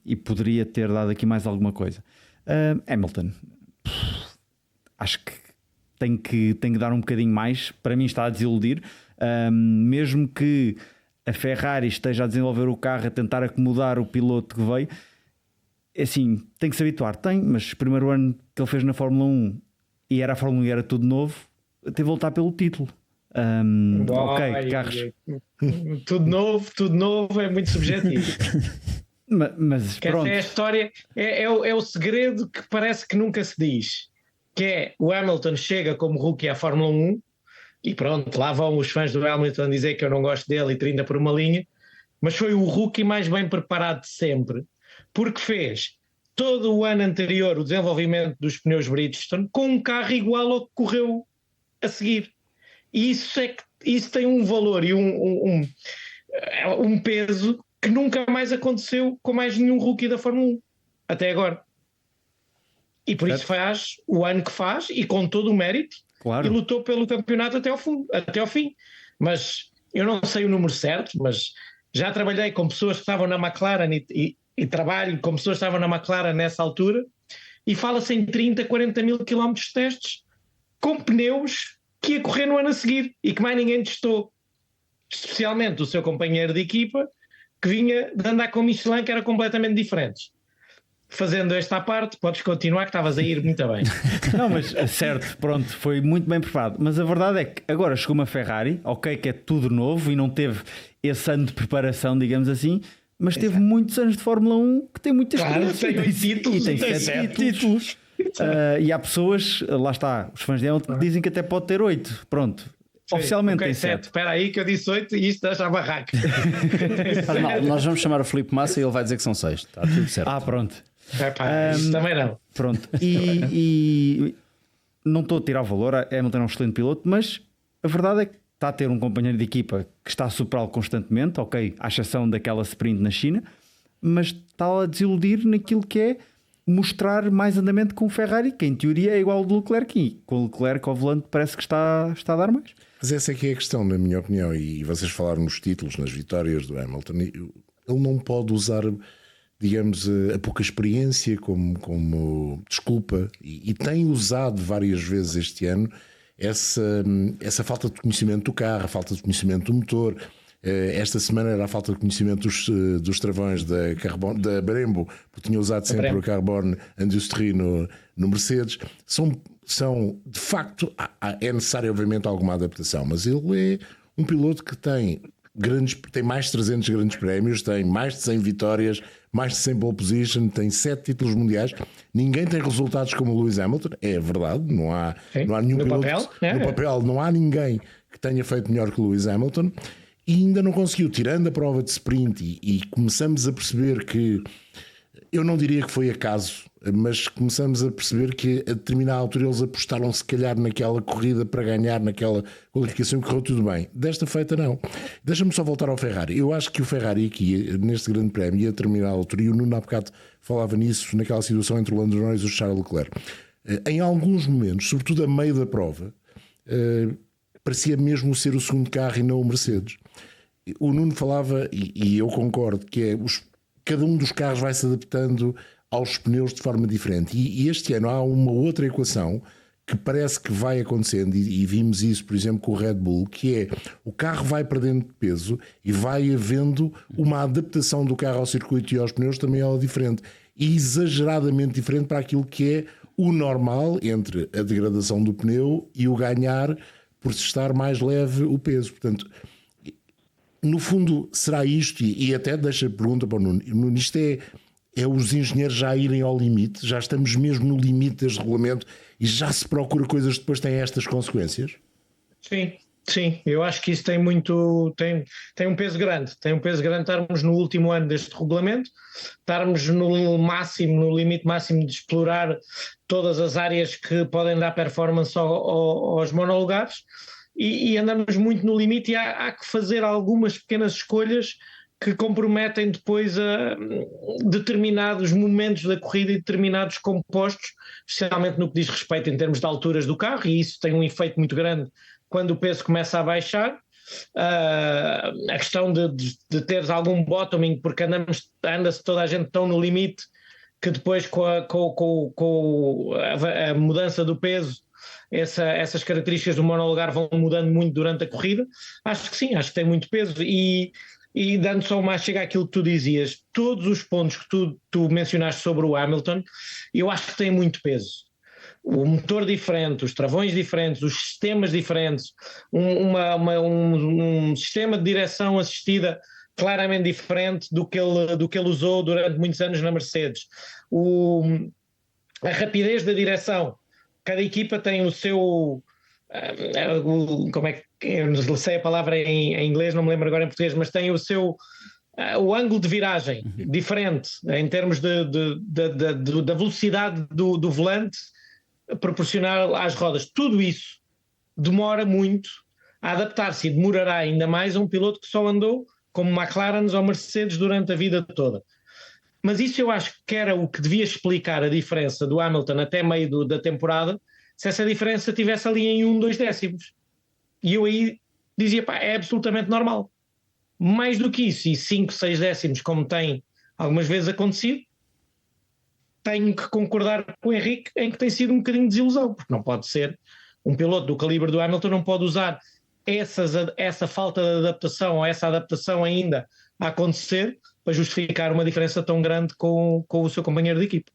[SPEAKER 7] e poderia ter dado aqui mais alguma coisa. Hamilton, acho que tem que dar um bocadinho mais. Para mim está a desiludir, mesmo que a Ferrari esteja a desenvolver o carro, a tentar acomodar o piloto que veio. Assim, tem que se habituar, mas o primeiro ano que ele fez na Fórmula 1, e era a Fórmula 1 e era tudo novo, teve de voltar pelo título. Ok, carros.
[SPEAKER 2] Tudo novo é muito subjetivo.
[SPEAKER 7] mas pronto.
[SPEAKER 2] Essa é a história, é o segredo que parece que nunca se diz, que é: o Hamilton chega como rookie à Fórmula 1 e pronto, lá vão os fãs do Hamilton dizer que eu não gosto dele e 30 por uma linha, mas foi o rookie mais bem preparado de sempre, porque fez todo o ano anterior o desenvolvimento dos pneus Bridgestone com um carro igual ao que correu a seguir. E isso tem um valor e um peso que nunca mais aconteceu com mais nenhum rookie da Fórmula 1 até agora. E por isso faz o ano que faz, e com todo o mérito, claro, e lutou pelo campeonato até ao fim. Mas eu não sei o número certo, mas já trabalhei com pessoas que estavam na McLaren e trabalho com pessoas que estavam na McLaren nessa altura, e fala-se em 30, 40 mil quilómetros de testes com pneus que ia correr no ano a seguir e que mais ninguém testou, especialmente o seu companheiro de equipa, que vinha de andar com Michelin, que eram completamente diferentes. Fazendo esta parte, podes continuar, que estavas a ir muito bem.
[SPEAKER 7] Não, mas certo, pronto, foi muito bem preparado. Mas a verdade é que agora chegou uma Ferrari, ok, que é tudo novo e não teve esse ano de preparação, digamos assim, mas teve muitos anos de Fórmula 1 que tem muitas experiência.
[SPEAKER 2] Tem títulos,
[SPEAKER 7] e tem 7 títulos. E há pessoas, lá está, os fãs de Hamilton, que dizem que até pode ter 8. Pronto. Sim, oficialmente tem 7.
[SPEAKER 2] Espera aí que eu disse 8 e isto já barraca.
[SPEAKER 3] Não, nós vamos chamar o Filipe Massa e ele vai dizer que são 6. Está tudo certo.
[SPEAKER 7] Pronto.
[SPEAKER 2] Isso também não.
[SPEAKER 7] Pronto. E não estou a tirar o valor, Hamilton é um excelente piloto, mas a verdade é que está a ter um companheiro de equipa que está a superá-lo constantemente, ok, à exceção daquela sprint na China, mas está a desiludir naquilo que é mostrar mais andamento com o Ferrari, que em teoria é igual ao do Leclerc, e com o Leclerc ao volante parece que está a dar mais.
[SPEAKER 8] Mas essa é que é a questão, na minha opinião, e vocês falaram nos títulos, nas vitórias do Hamilton, ele não pode usar, digamos, a pouca experiência como desculpa, e tem usado várias vezes este ano essa falta de conhecimento do carro, a falta de conhecimento do motor. Esta semana era a falta de conhecimento dos travões da Brembo, porque tinha usado sempre o Carbon Industrie no Mercedes. São de facto, é necessário obviamente alguma adaptação, mas ele é um piloto que tem mais de 300 grandes prémios, tem mais de 100 vitórias, mais de 100 pole position, tem 7 títulos mundiais. Ninguém tem resultados como o Lewis Hamilton, é verdade, não há nenhum piloto no papel, não há ninguém que tenha feito melhor que o Lewis Hamilton. E ainda não conseguiu, tirando a prova de sprint, e começamos a perceber que, eu não diria que foi acaso, mas começamos a perceber que a determinada altura eles apostaram se calhar naquela corrida para ganhar, naquela qualificação, que correu tudo bem. Desta feita não. Deixa-me só voltar ao Ferrari. Eu acho que o Ferrari aqui, neste grande prémio, ia a determinada altura, e o Nuno há bocado falava nisso, naquela situação entre o Lando Norris e o Charles Leclerc. Em alguns momentos, sobretudo a meio da prova, parecia mesmo ser o segundo carro e não o Mercedes. O Nuno falava, e eu concordo, que é cada um dos carros vai se adaptando aos pneus de forma diferente. E este ano há uma outra equação que parece que vai acontecendo, e vimos isso, por exemplo, com o Red Bull, que é o carro vai perdendo peso e vai havendo uma adaptação do carro ao circuito e aos pneus também é diferente. E exageradamente diferente para aquilo que é o normal entre a degradação do pneu e o ganhar por estar mais leve o peso. Portanto, no fundo, será isto, e até deixa a pergunta para o Nuno. Nuno, isto é os engenheiros já irem ao limite? Já estamos mesmo no limite deste regulamento e já se procura coisas que depois têm estas consequências?
[SPEAKER 2] Sim, eu acho que isso tem um peso grande. Tem um peso grande estarmos no último ano deste regulamento, estarmos no limite máximo de explorar todas as áreas que podem dar performance aos monolugares, e andamos muito no limite, e há que fazer algumas pequenas escolhas que comprometem depois a determinados momentos da corrida e determinados compostos, especialmente no que diz respeito em termos de alturas do carro, e isso tem um efeito muito grande quando o peso começa a baixar. A questão de teres algum bottoming, porque anda-se toda a gente tão no limite que depois com a mudança do peso essas características do monolugar vão mudando muito durante a corrida. Acho que sim, acho que tem muito peso, e dando só uma chega àquilo que tu dizias, todos os pontos que tu mencionaste sobre o Hamilton, eu acho que tem muito peso. O motor diferente, os travões diferentes, os sistemas diferentes, um sistema de direção assistida claramente diferente do que ele usou durante muitos anos na Mercedes. A rapidez da direção, cada equipa tem o seu... como é que... Eu não sei a palavra em inglês, não me lembro agora em português, mas tem o seu... o ângulo de viragem diferente, em termos da velocidade do volante proporcional às rodas. Tudo isso demora muito a adaptar-se, e demorará ainda mais a um piloto que só andou como McLaren ou Mercedes durante a vida toda. Mas isso eu acho que era o que devia explicar a diferença do Hamilton até meio da temporada, se essa diferença estivesse ali em 2 décimos. E eu aí dizia, é absolutamente normal. Mais do que isso, e 5, 6 décimos, como tem algumas vezes acontecido. Tenho que concordar com o Henrique em que tem sido um bocadinho de desilusão, porque não pode ser um piloto do calibre do Hamilton, não pode usar essa falta de adaptação ou essa adaptação ainda a acontecer para justificar uma diferença tão grande com o seu companheiro de equipe.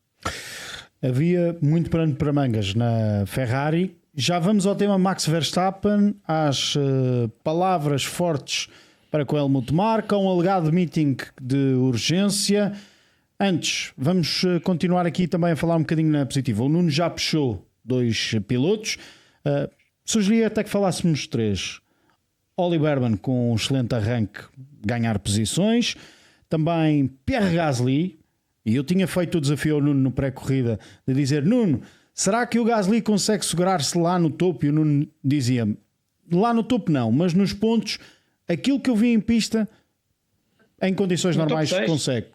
[SPEAKER 1] Havia muito pano para mangas na Ferrari. Já vamos ao tema Max Verstappen, às palavras fortes para com Helmut Marko, um alegado meeting de urgência. Antes, vamos continuar aqui também a falar um bocadinho na positiva. O Nuno já puxou 2 pilotos. Sugeria até que falássemos 3. Ollie Berman com um excelente arranque, ganhar posições. Também Pierre Gasly. E eu tinha feito o desafio ao Nuno no pré-corrida de dizer: Nuno, será que o Gasly consegue segurar-se lá no topo? E o Nuno dizia-me: lá no topo não, mas nos pontos, aquilo que eu vi em pista, em condições no normais,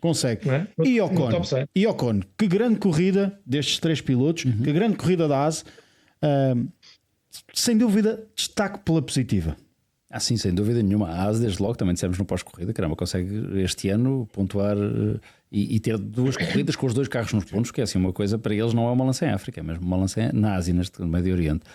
[SPEAKER 1] consegue. É? E Ocon, que grande corrida destes 3 pilotos, que grande corrida da AS. Sem dúvida, destaque pela positiva.
[SPEAKER 3] Sim, sem dúvida nenhuma. A AS, desde logo, também dissemos no pós-corrida, caramba, consegue este ano pontuar e ter 2 corridas com os 2 carros nos pontos, que é assim uma coisa, para eles não é uma lança em África, é mesmo uma lança na Ásia, neste Médio Oriente.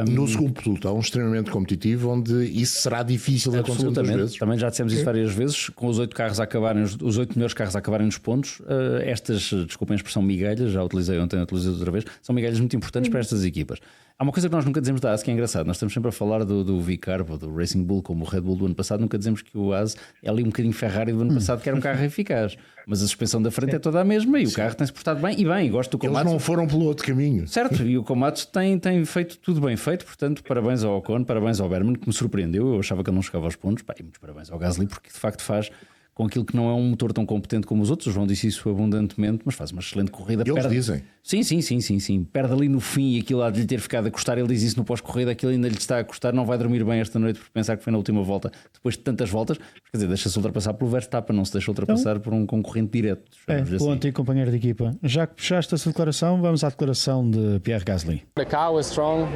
[SPEAKER 8] No segundo pelotão, extremamente competitivo, onde isso será difícil de acontecer muitas vezes.
[SPEAKER 3] Também já dissemos isso várias vezes, com os 8 carros a acabarem, os 8 melhores carros a acabarem nos pontos, estas, desculpem a expressão migalhas, já utilizei ontem, utilizei outra vez, são migalhas muito importantes para estas equipas. Há uma coisa que nós nunca dizemos da AS que é engraçado, nós estamos sempre a falar do V-Carb, do Racing Bull, como o Red Bull do ano passado, nunca dizemos que o AS é ali um bocadinho Ferrari do ano passado, que era um carro eficaz, mas a suspensão da frente é toda a mesma e o carro tem-se portado bem, e gosto do Komatsu.
[SPEAKER 8] Eles não foram pelo outro caminho.
[SPEAKER 3] Certo, e o Komatsu tem feito tudo bem feito, portanto, parabéns ao Ocon, parabéns ao Berman, que me surpreendeu, eu achava que ele não chegava aos pontos, e muitos parabéns ao Gasly, porque de facto faz com aquilo que não é um motor tão competente como os outros. O João disse isso abundantemente, mas faz uma excelente corrida.
[SPEAKER 8] Eles dizem.
[SPEAKER 3] Sim. Perde ali no fim e aquilo há de lhe ter ficado a custar. Ele diz isso no pós-corrida, aquilo ainda lhe está a custar. Não vai dormir bem esta noite por pensar que foi na última volta, depois de tantas voltas. Quer dizer, deixa-se ultrapassar pelo Verstappen, não se deixa ultrapassar por um concorrente direto.
[SPEAKER 1] O antigo companheiro de equipa. Já que puxaste essa declaração, vamos à declaração de Pierre Gasly.
[SPEAKER 4] The car was strong.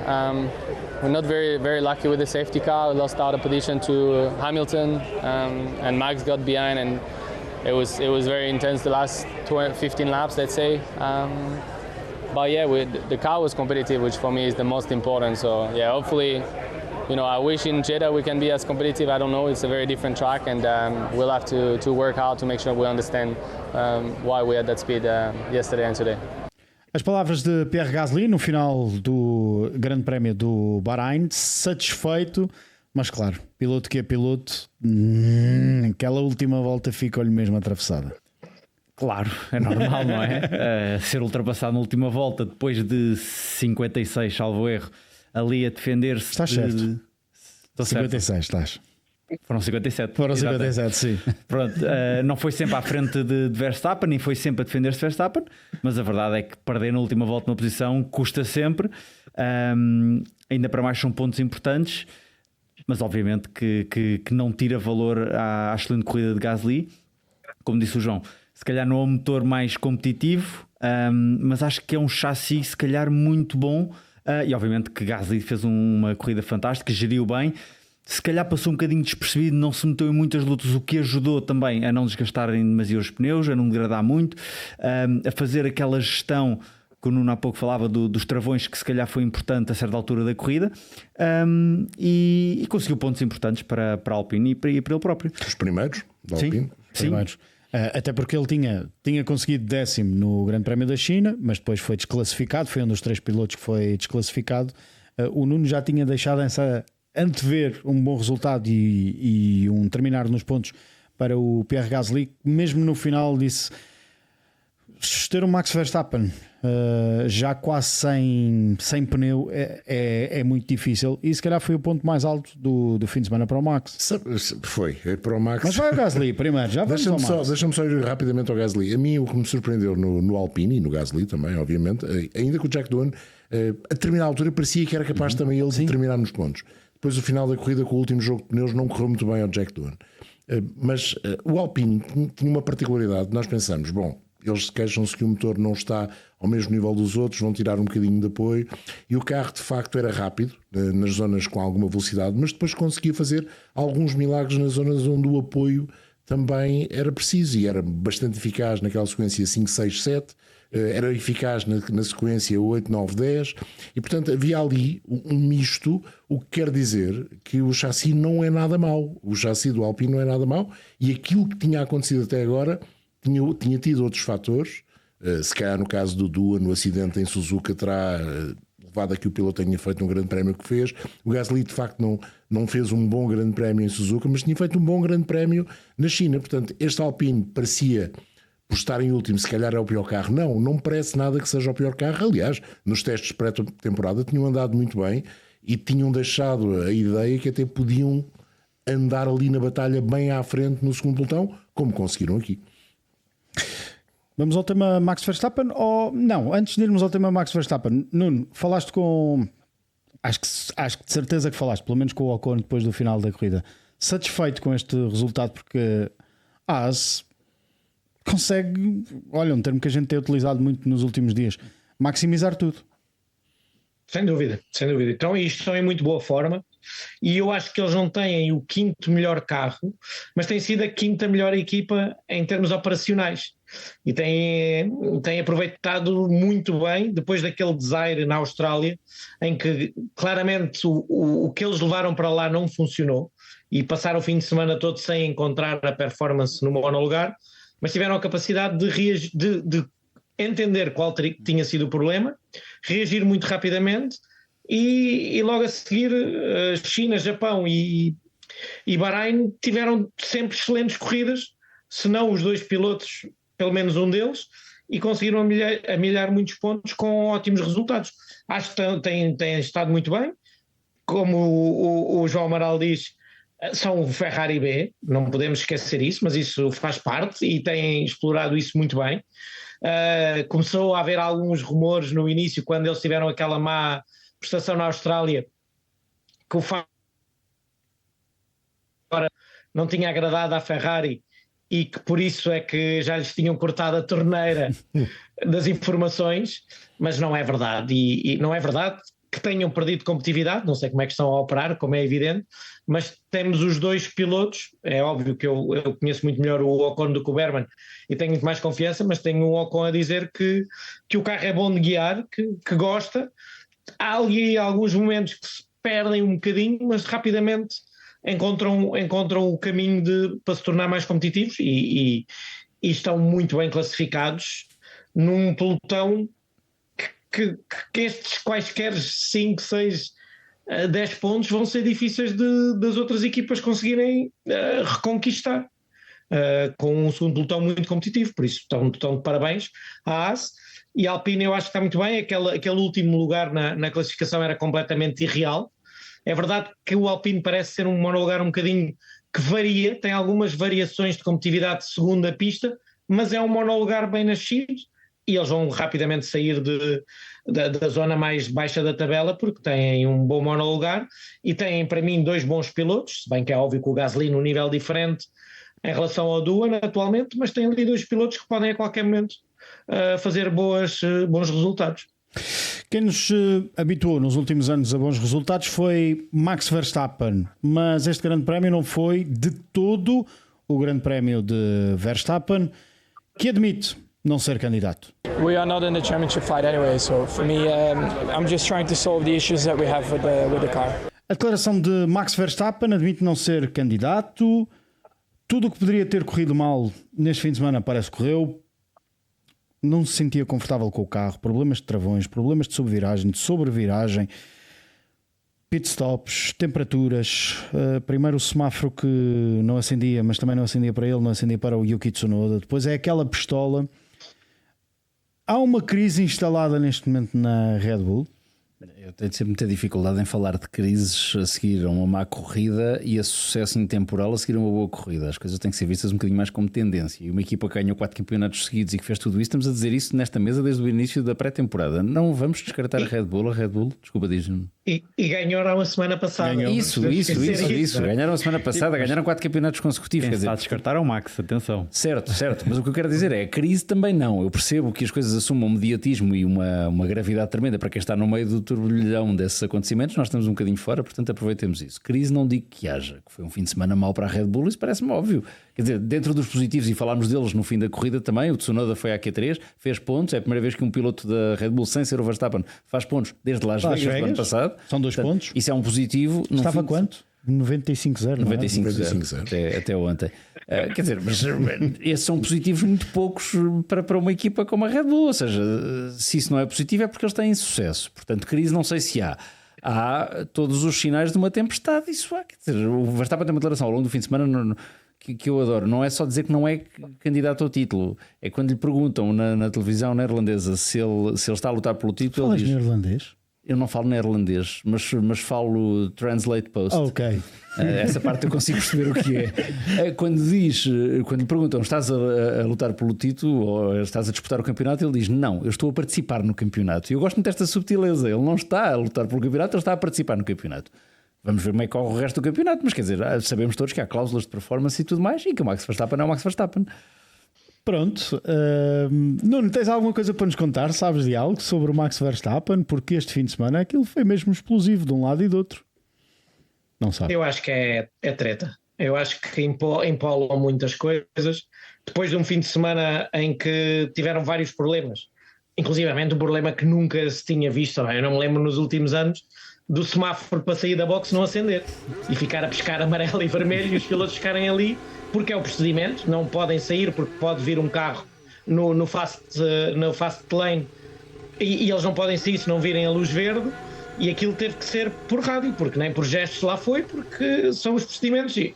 [SPEAKER 4] We're not very lucky with the safety car. We lost out a position to Hamilton, and Max got behind, and it was very intense the last 15 laps, let's say. But yeah, the car was competitive, which for me is the most important. So yeah, hopefully, I wish in Jeddah we can be as competitive. I don't know, it's a very different track, and we'll have to work hard to make sure we understand why we had that speed yesterday and today.
[SPEAKER 1] As palavras de Pierre Gasly no final do Grande Prémio do Bahrein, satisfeito, mas claro, piloto que é piloto, aquela última volta ficou-lhe mesmo atravessada.
[SPEAKER 7] Claro, é normal, não é? Ser ultrapassado na última volta depois de 56, salvo erro, ali a defender-se.
[SPEAKER 1] Estás certo. 56, estás.
[SPEAKER 7] Foram 57.
[SPEAKER 1] Foram 57, sim.
[SPEAKER 7] Pronto, não foi sempre à frente de Verstappen, nem foi sempre a defender-se Verstappen, mas a verdade é que perder na última volta uma posição custa sempre, ainda para mais são pontos importantes, mas obviamente que não tira valor à excelente corrida de Gasly. Como disse o João, se calhar não é um motor mais competitivo, mas acho que é um chassi se calhar muito bom, e obviamente que Gasly fez uma corrida fantástica, geriu bem. Se calhar passou um bocadinho despercebido, não se meteu em muitas lutas, o que ajudou também a não desgastarem demasiado os pneus, a não degradar muito, a fazer aquela gestão que o Nuno há pouco falava dos travões, que se calhar foi importante a certa altura da corrida, e conseguiu pontos importantes para a Alpine e para ele próprio.
[SPEAKER 8] Os primeiros da Alpine?
[SPEAKER 1] Sim. Primeiros. Até porque ele tinha conseguido 10º no Grande Prémio da China, mas depois foi desclassificado, foi um dos 3 pilotos que foi desclassificado. O Nuno já tinha deixado antever um bom resultado e um terminar nos pontos para o Pierre Gasly. Mesmo no final disse: ter um Max Verstappen já quase sem pneu é muito difícil, e se calhar foi o ponto mais alto do fim de semana para o Max.
[SPEAKER 8] Foi para o Max.
[SPEAKER 1] Mas vai ao Gasly primeiro, já vamos ao Max.
[SPEAKER 8] Deixa-me só ir rapidamente ao Gasly. A mim o que me surpreendeu no Alpine e no Gasly também, obviamente, ainda que o Jack Doohan a determinada altura parecia que era capaz também ele de terminar nos pontos. Depois o final da corrida com o último jogo de pneus não correu muito bem ao Jack Doohan. Mas o Alpine tinha uma particularidade. Nós pensamos, bom, eles queixam-se que o motor não está ao mesmo nível dos outros, vão tirar um bocadinho de apoio, e o carro de facto era rápido nas zonas com alguma velocidade, mas depois conseguia fazer alguns milagres nas zonas onde o apoio também era preciso e era bastante eficaz naquela sequência 5, 6, 7, era eficaz na sequência 8, 9, 10 e portanto havia ali um misto, o que quer dizer que o chassi não é nada mau, o chassi do Alpine não é nada mau e aquilo que tinha acontecido até agora tinha tido outros fatores, se calhar no caso do Dua, no acidente em Suzuka terá levado a que o piloto tenha feito um grande prémio que fez. O Gasly de facto não fez um bom grande prémio em Suzuka, mas tinha feito um bom grande prémio na China. Portanto, este Alpine parecia, por estar em último, se calhar é o pior carro. Não parece nada que seja o pior carro. Aliás, nos testes pré-temporada tinham andado muito bem e tinham deixado a ideia que até podiam andar ali na batalha bem à frente no segundo pelotão, como conseguiram aqui.
[SPEAKER 1] Vamos ao tema Max Verstappen ou não? Antes de irmos ao tema Max Verstappen, Nuno, falaste com... Acho que de certeza que falaste, pelo menos com o Ocon depois do final da corrida. Satisfeito com este resultado porque a Haas consegue, olha, um termo que a gente tem utilizado muito nos últimos dias, maximizar tudo.
[SPEAKER 2] Sem dúvida, sem dúvida. Então isto estão em muito boa forma e eu acho que eles não têm o 5º melhor carro, mas têm sido a 5ª melhor equipa em termos operacionais e têm aproveitado muito bem depois daquele desaire na Austrália em que claramente o que eles levaram para lá não funcionou e passaram o fim de semana todo sem encontrar a performance no monolugar, mas tiveram a capacidade de entender qual tinha sido o problema, reagir muito rapidamente e logo a seguir China, Japão e Bahrein tiveram sempre excelentes corridas, se não os dois pilotos, pelo menos um deles, e conseguiram amilhar muitos pontos com ótimos resultados. Acho que têm estado muito bem, como o João Amaral diz, são o Ferrari B, não podemos esquecer isso, mas isso faz parte e têm explorado isso muito bem. Começou a haver alguns rumores no início, quando eles tiveram aquela má prestação na Austrália, que o Fábio não tinha agradado à Ferrari e que por isso é que já lhes tinham cortado a torneira das informações, mas não é verdade. E não é verdade que tenham perdido competitividade, não sei como é que estão a operar, como é evidente, mas temos os dois pilotos, é óbvio que eu conheço muito melhor o Ocon do que o Berman e tenho muito mais confiança, mas tenho o Ocon a dizer que o carro é bom de guiar, que gosta. Há ali alguns momentos que se perdem um bocadinho, mas rapidamente encontram o caminho para se tornar mais competitivos e estão muito bem classificados num pelotão que estes quaisquer 5, 6, 10 pontos vão ser difíceis das outras equipas conseguirem reconquistar com um segundo pelotão muito competitivo, por isso estão de parabéns à Haas. E a Alpine eu acho que está muito bem, aquele último lugar na classificação era completamente irreal. É verdade que o Alpine parece ser um monolugar um bocadinho que varia, tem algumas variações de competitividade segundo a pista, mas é um monolugar bem nascido e eles vão rapidamente sair da zona mais baixa da tabela porque têm um bom monolugar e têm para mim dois bons pilotos, se bem que é óbvio que o Gasly num nível diferente em relação ao Doohan atualmente, mas têm ali dois pilotos que podem a qualquer momento fazer bons resultados.
[SPEAKER 1] Quem nos habituou nos últimos anos a bons resultados foi Max Verstappen, mas este grande prémio não foi de todo o grande prémio de Verstappen, que admite não ser candidato.
[SPEAKER 12] We are not in the championship fight anyway, so for me, I'm just trying to solve the issues that we have with the car.
[SPEAKER 1] A declaração de Max Verstappen admite não ser candidato. Tudo o que poderia ter corrido mal neste fim de semana parece que correu. Não se sentia confortável com o carro, problemas de travões, problemas de subviragem, de sobreviragem, pitstops, temperaturas. Primeiro o semáforo que não acendia, mas também não acendia para ele, não acendia para o Yuki Tsunoda. Depois é aquela pistola. Há uma crise instalada neste momento na Red Bull.
[SPEAKER 3] Eu tenho sempre muita dificuldade em falar de crises a seguir a uma má corrida e a sucesso intemporal a seguir a uma boa corrida. As coisas têm que ser vistas um bocadinho mais como tendência. E uma equipa que ganhou 4 campeonatos seguidos e que fez tudo isso, estamos a dizer isso nesta mesa desde o início da pré-temporada. Não vamos descartar a Red Bull. Desculpa, diz-me.
[SPEAKER 2] E ganharam a semana passada.
[SPEAKER 3] Isso. Ganharam a semana passada, ganharam 4 campeonatos consecutivos.
[SPEAKER 7] Quem está a descartar é o Max, atenção.
[SPEAKER 3] Certo. Mas o que eu quero dizer é, a crise também não. Eu percebo que as coisas assumam um mediatismo e uma gravidade tremenda para quem está no meio do turbilhão desses acontecimentos. Nós estamos um bocadinho fora, portanto aproveitemos isso. Crise não digo que haja, que foi um fim de semana mau para a Red Bull, isso parece-me óbvio. Quer dizer, dentro dos positivos, e falámos deles no fim da corrida também, o Tsunoda foi à Q3, fez pontos, é a primeira vez que um piloto da Red Bull, sem ser o Verstappen, faz pontos desde Las Vegas do ano passado.
[SPEAKER 1] São 2 pontos.
[SPEAKER 3] Isso é um positivo.
[SPEAKER 1] Estava quanto? 95-0.
[SPEAKER 3] 95-0 até ontem. Quer dizer, mas esses são positivos muito poucos para uma equipa como a Red Bull. Ou seja, se isso não é positivo é porque eles têm sucesso. Portanto, crise não sei se há. Há todos os sinais de uma tempestade. Isso há. Quer dizer, o Verstappen tem uma declaração ao longo do fim de semana que eu adoro. Não é só dizer que não é candidato ao título. É quando lhe perguntam na televisão neerlandesa se ele está a lutar pelo título.
[SPEAKER 1] Falas
[SPEAKER 3] ele diz,
[SPEAKER 1] neerlandês?
[SPEAKER 3] Eu não falo neerlandês, mas falo translate post.
[SPEAKER 1] Ok.
[SPEAKER 3] Essa parte eu consigo perceber o que é. Quando lhe perguntam, estás a lutar pelo título ou estás a disputar o campeonato, ele diz, não, eu estou a participar no campeonato. E eu gosto muito desta subtileza. Ele não está a lutar pelo campeonato, ele está a participar no campeonato. Vamos ver como é que corre o resto do campeonato, mas quer dizer, sabemos todos que há cláusulas de performance e tudo mais, e que o Max Verstappen é o Max Verstappen.
[SPEAKER 1] Pronto, Nuno, tens alguma coisa para nos contar? Sabes de algo sobre o Max Verstappen? Porque este fim de semana aquilo foi mesmo explosivo de um lado e do outro. Não sabe.
[SPEAKER 2] Eu acho que é treta. Eu acho que empolam muitas coisas. Depois de um fim de semana em que tiveram vários problemas, inclusivamente um problema que nunca se tinha visto. Eu não me lembro nos últimos anos do semáforo para sair da box não acender e ficar a piscar amarelo e vermelho e os pilotos ficarem ali, porque é o procedimento, não podem sair porque pode vir um carro no fast lane e eles não podem sair se não virem a luz verde, e aquilo teve que ser por rádio, porque nem por gestos lá foi, porque são os procedimentos. E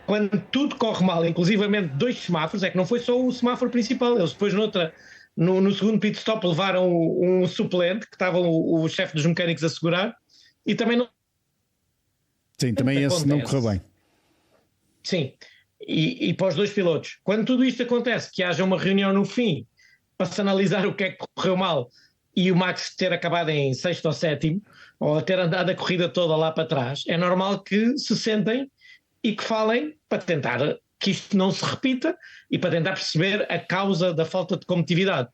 [SPEAKER 2] quando tudo corre mal, inclusivamente 2 semáforos, é que não foi só o semáforo principal, eles depois no segundo pit stop levaram um suplente, que estava o chefe dos mecânicos a segurar, e também não...
[SPEAKER 1] Sim, também esse não correu bem.
[SPEAKER 2] Sim, e para os 2 pilotos, quando tudo isto acontece, que haja uma reunião no fim para se analisar o que é que correu mal e o Max ter acabado em 6º ou 7º, ou ter andado a corrida toda lá para trás, é normal que se sentem e que falem para tentar que isto não se repita e para tentar perceber a causa da falta de competitividade.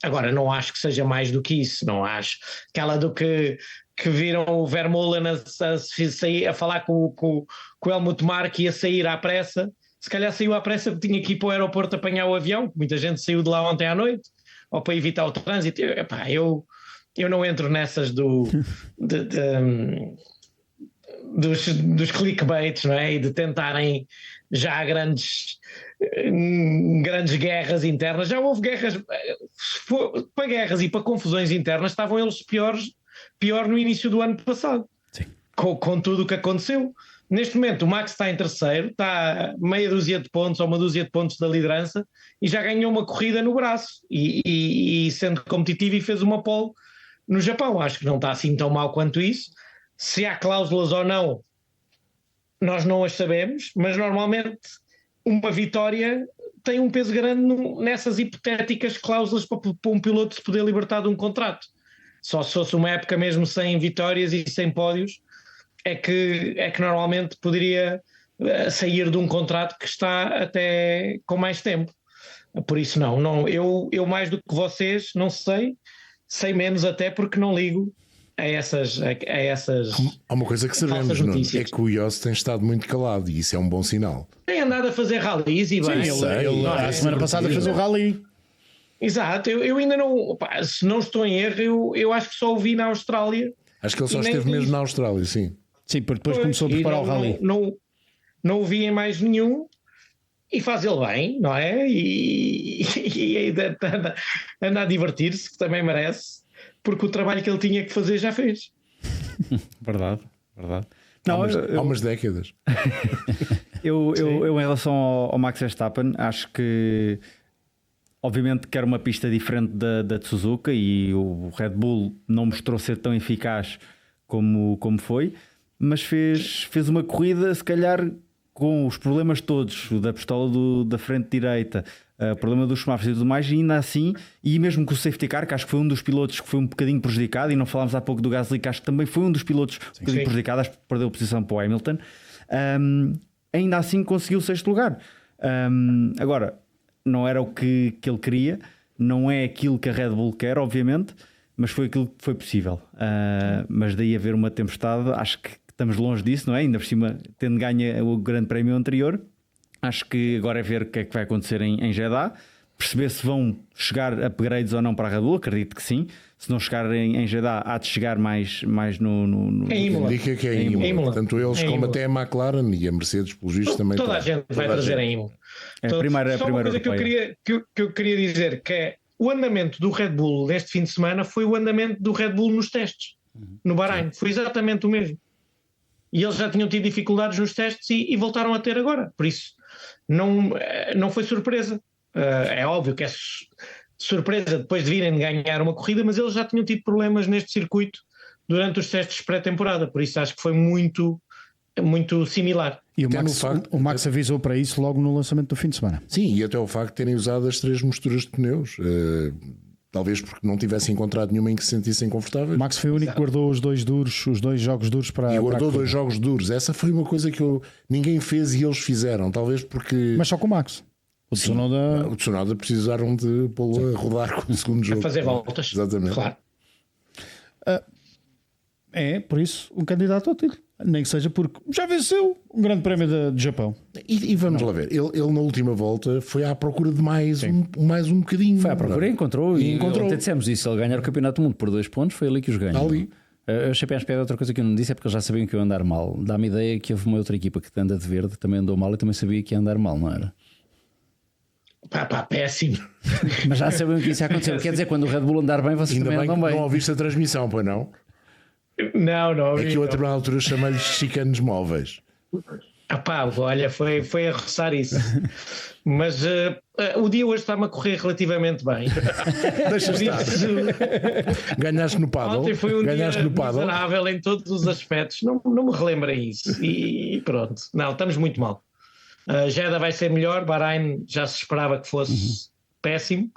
[SPEAKER 2] Agora, não acho que seja mais do que isso, não acho. Aquela do que viram o Vermeulen a falar com o Helmut Marko e a sair à pressa. Se calhar saiu à pressa porque tinha que ir para o aeroporto apanhar o avião, muita gente saiu de lá ontem à noite, ou para evitar o trânsito. Eu não entro nessas dos clickbaits, não é? E de tentarem já grandes guerras internas. Já houve guerras, para guerras e para confusões internas estavam eles pior no início do ano passado.
[SPEAKER 1] Sim.
[SPEAKER 2] Com tudo o que aconteceu. Neste momento o Max está em terceiro, está a meia dúzia de pontos ou uma dúzia de pontos da liderança e já ganhou uma corrida no braço e sendo competitivo, e fez uma pole no Japão. Acho que não está assim tão mal quanto isso. Se há cláusulas ou não, nós não as sabemos, mas normalmente uma vitória tem um peso grande nessas hipotéticas cláusulas para um piloto se poder libertar de um contrato. Só se fosse uma época mesmo sem vitórias e sem pódios é que normalmente poderia sair de um contrato que está até com mais tempo. Por isso eu mais do que vocês não sei menos, até porque não ligo a essas
[SPEAKER 8] há uma coisa que sabemos, não, é que o Yost tem estado muito calado e isso é um bom sinal.
[SPEAKER 2] Tem andado a fazer rallies e bem.
[SPEAKER 1] Ele a semana passada fez o rally.
[SPEAKER 2] Exato, eu ainda não, se não estou em erro, eu acho que só o vi na Austrália.
[SPEAKER 8] Acho que ele só esteve mesmo na Austrália, sim.
[SPEAKER 1] Sim, porque depois começou a preparar o rally.
[SPEAKER 2] Não o vi em mais nenhum e faz ele bem, não é? E anda a divertir-se, que também merece, porque o trabalho que ele tinha que fazer já fez.
[SPEAKER 7] Verdade.
[SPEAKER 8] Não, há umas décadas.
[SPEAKER 7] Eu em relação ao Max Verstappen, acho que obviamente que era uma pista diferente da de Suzuka e o Red Bull não mostrou ser tão eficaz como foi, mas fez uma corrida, se calhar com os problemas todos, da pistola da frente direita, problema dos semáforos e tudo mais, e ainda assim, e mesmo com o safety car, que acho que foi um dos pilotos que foi um bocadinho prejudicado, e não falámos há pouco do Gasly, que acho que também foi um dos pilotos um bocadinho prejudicado, acho que perdeu a posição para o Hamilton, ainda assim conseguiu o 6º lugar. Agora, não era o que ele queria, não é aquilo que a Red Bull quer, obviamente, mas foi aquilo que foi possível. Mas daí haver uma tempestade, acho que estamos longe disso, não é? Ainda por cima, tendo ganho o grande prémio anterior, acho que agora é ver o que é que vai acontecer em Jeddah, perceber se vão chegar upgrades ou não para a Red Bull, acredito que sim. Se não chegar em Jeddah, há de chegar mais no
[SPEAKER 2] em Imola.
[SPEAKER 8] Indica que é em Imola. Tanto eles como até a McLaren e a Mercedes, pelos vistos, também.
[SPEAKER 2] Toda a gente vai trazer em Imola.
[SPEAKER 7] Só
[SPEAKER 2] uma coisa que eu queria dizer, que é o andamento do Red Bull neste fim de semana foi o andamento do Red Bull nos testes, no Bahrein. Foi exatamente o mesmo. E eles já tinham tido dificuldades nos testes e voltaram a ter agora. Por isso, não foi surpresa. É óbvio que é surpresa depois de virem ganhar uma corrida, mas eles já tinham tido problemas neste circuito durante os testes pré-temporada. Por isso acho que foi muito similar.
[SPEAKER 1] E o Max avisou para isso logo no lançamento do fim de semana.
[SPEAKER 8] Sim, e até o facto de terem usado as 3 misturas de pneus. Talvez porque não tivessem encontrado nenhuma em que se sentissem confortáveis.
[SPEAKER 1] O Max foi o único que guardou os 2 jogos duros para.
[SPEAKER 8] E guardou 2 jogos duros. Essa foi uma coisa que ninguém fez e eles fizeram. Talvez porque.
[SPEAKER 1] Mas só com o Max. O
[SPEAKER 8] Tsunoda precisaram de pô-lo a rodar com o segundo jogo.
[SPEAKER 2] A fazer voltas.
[SPEAKER 8] Exatamente.
[SPEAKER 2] Claro.
[SPEAKER 1] É, por isso, um candidato ao título. Nem que seja porque já venceu um grande prémio do Japão.
[SPEAKER 8] E vamos lá ver. Ele na última volta foi à procura de mais um bocadinho.
[SPEAKER 3] Foi à procura e encontrou. E até dissemos isso. Ele ganhar o Campeonato do Mundo por 2 pontos, foi ali que os ganhou.
[SPEAKER 8] Ali.
[SPEAKER 3] Eu achei bem outra coisa que eu não disse é porque eles já sabiam que eu ia andar mal. Dá-me ideia que houve uma outra equipa que anda de verde, também andou mal e também sabia que ia andar mal, não era?
[SPEAKER 2] Péssimo.
[SPEAKER 3] Mas já sabiam que isso ia acontecer. Quer dizer, quando o Red Bull andar bem, vocês
[SPEAKER 8] ainda
[SPEAKER 3] também andam bem.
[SPEAKER 8] Não ouviste a transmissão, pois não?
[SPEAKER 2] Não.
[SPEAKER 8] É que eu a determinada altura chamei-lhes chicanos móveis.
[SPEAKER 2] Olha, foi a roçar isso. Mas o dia hoje está-me a correr relativamente bem.
[SPEAKER 8] Deixa estar. Ganhaste no paddle.
[SPEAKER 2] Ontem foi um dia miserável em todos os aspectos. Não me relembrem isso. E pronto. Não, estamos muito mal. Jeddah vai ser melhor. Bahrein já se esperava que fosse péssimo.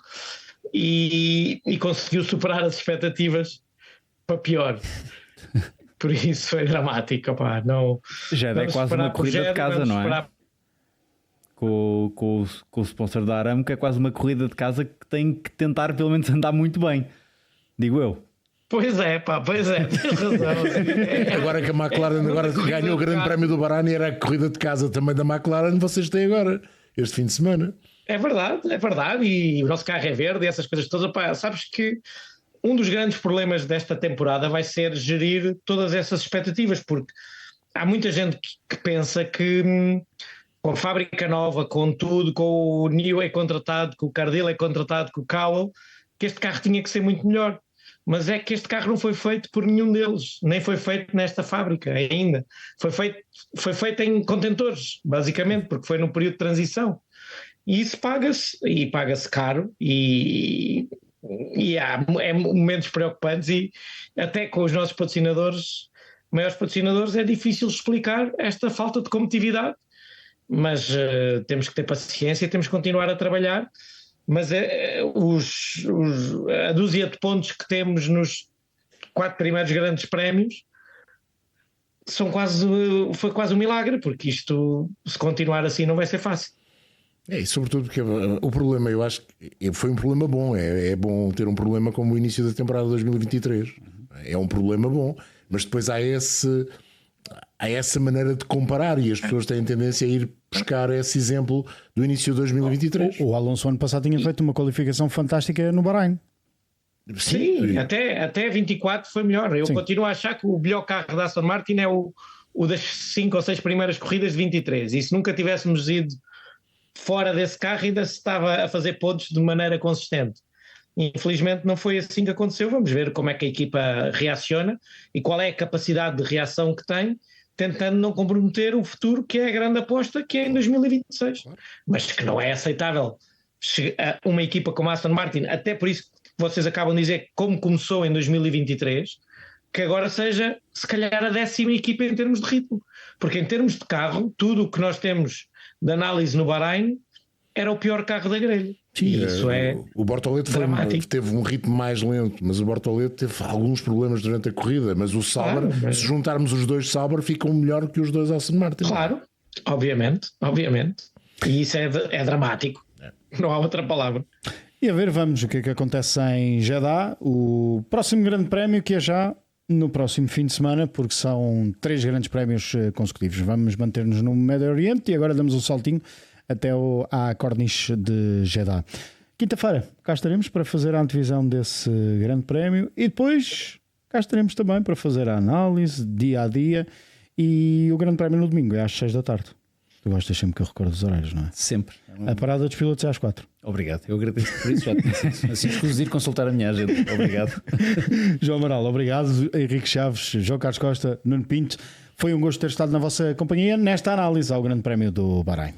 [SPEAKER 2] E conseguiu superar as expectativas para pior. Por isso foi dramático.
[SPEAKER 7] Jeddah é quase uma corrida de casa, não é? Com o sponsor da Aramco é quase uma corrida de casa que tem que tentar pelo menos andar muito bem, digo eu.
[SPEAKER 2] Pois é, tens razão.
[SPEAKER 8] Agora que a McLaren ganhou o grande prémio do Bahrein e era a corrida de casa também da McLaren, vocês têm agora, este fim de semana.
[SPEAKER 2] É verdade, e o nosso carro é verde e essas coisas todas. Sabes que um dos grandes problemas desta temporada vai ser gerir todas essas expectativas, porque há muita gente que pensa que com a fábrica nova, com tudo, com o New contratado, com o Cardillo contratado, com o Cowell, que este carro tinha que ser muito melhor. Mas é que este carro não foi feito por nenhum deles, nem foi feito nesta fábrica ainda. Foi feito em contentores, basicamente, porque foi num período de transição. E isso paga-se, e paga-se caro, e há momentos preocupantes, e até com os nossos maiores patrocinadores, é difícil explicar esta falta de competitividade. Mas temos que ter paciência, temos que continuar a trabalhar. Mas a dúzia de pontos que temos nos 4 primeiros grandes prémios foi quase um milagre, porque isto, se continuar assim, não vai ser fácil.
[SPEAKER 8] E sobretudo porque o problema, eu acho que foi um problema bom. É bom ter um problema como o início da temporada 2023. É um problema bom, mas depois há essa maneira de comparar, e as pessoas têm tendência a ir buscar esse exemplo do início de 2023.
[SPEAKER 1] O Alonso ano passado tinha feito uma qualificação fantástica no Bahrein.
[SPEAKER 2] Sim. Até 24 foi melhor. Eu continuo a achar que o melhor carro da Aston Martin é o das 5 ou 6 primeiras corridas de 23, e se nunca tivéssemos ido fora desse carro ainda se estava a fazer pontos de maneira consistente. Infelizmente não foi assim que aconteceu. Vamos ver como é que a equipa reaciona e qual é a capacidade de reação que tem, tentando não comprometer o futuro, que é a grande aposta, que é em 2026. Mas que não é aceitável uma equipa como a Aston Martin, até por isso que vocês acabam de dizer como começou em 2023, que agora seja se calhar a 10ª equipa em termos de ritmo. Porque em termos de carro, tudo o que nós temos de análise no Bahrein era o pior carro da grelha.
[SPEAKER 8] Sim,
[SPEAKER 2] isso é
[SPEAKER 8] o Bortoleto teve um ritmo mais lento, mas o Bortoleto teve alguns problemas durante a corrida. Mas o Sauber, se juntarmos os dois Sauber, ficam melhor que os dois Aston Martin.
[SPEAKER 2] Claro, obviamente. E isso é dramático. Não há outra palavra.
[SPEAKER 1] E a ver, vamos o que é que acontece em Jeddah, o próximo grande prémio, que é já no próximo fim de semana, porque são 3 grandes prémios consecutivos. Vamos manter-nos no Médio Oriente e agora damos um saltinho até à Corniche de Jeddah. Quinta-feira cá estaremos para fazer a antevisão desse grande prémio e depois cá estaremos também para fazer a análise dia a dia, e o grande prémio no domingo é às 6 da tarde. Tu gostas sempre que eu recordo os horários, não é?
[SPEAKER 3] Sempre.
[SPEAKER 1] A parada dos pilotos é às 4.
[SPEAKER 3] Obrigado, eu agradeço por isso. Já assim, escuso de ir consultar a minha agenda. Obrigado.
[SPEAKER 1] João Amaral, obrigado. Henrique Chaves, João Carlos Costa, Nuno Pinto. Foi um gosto ter estado na vossa companhia nesta análise ao Grande Prémio do Bahrein.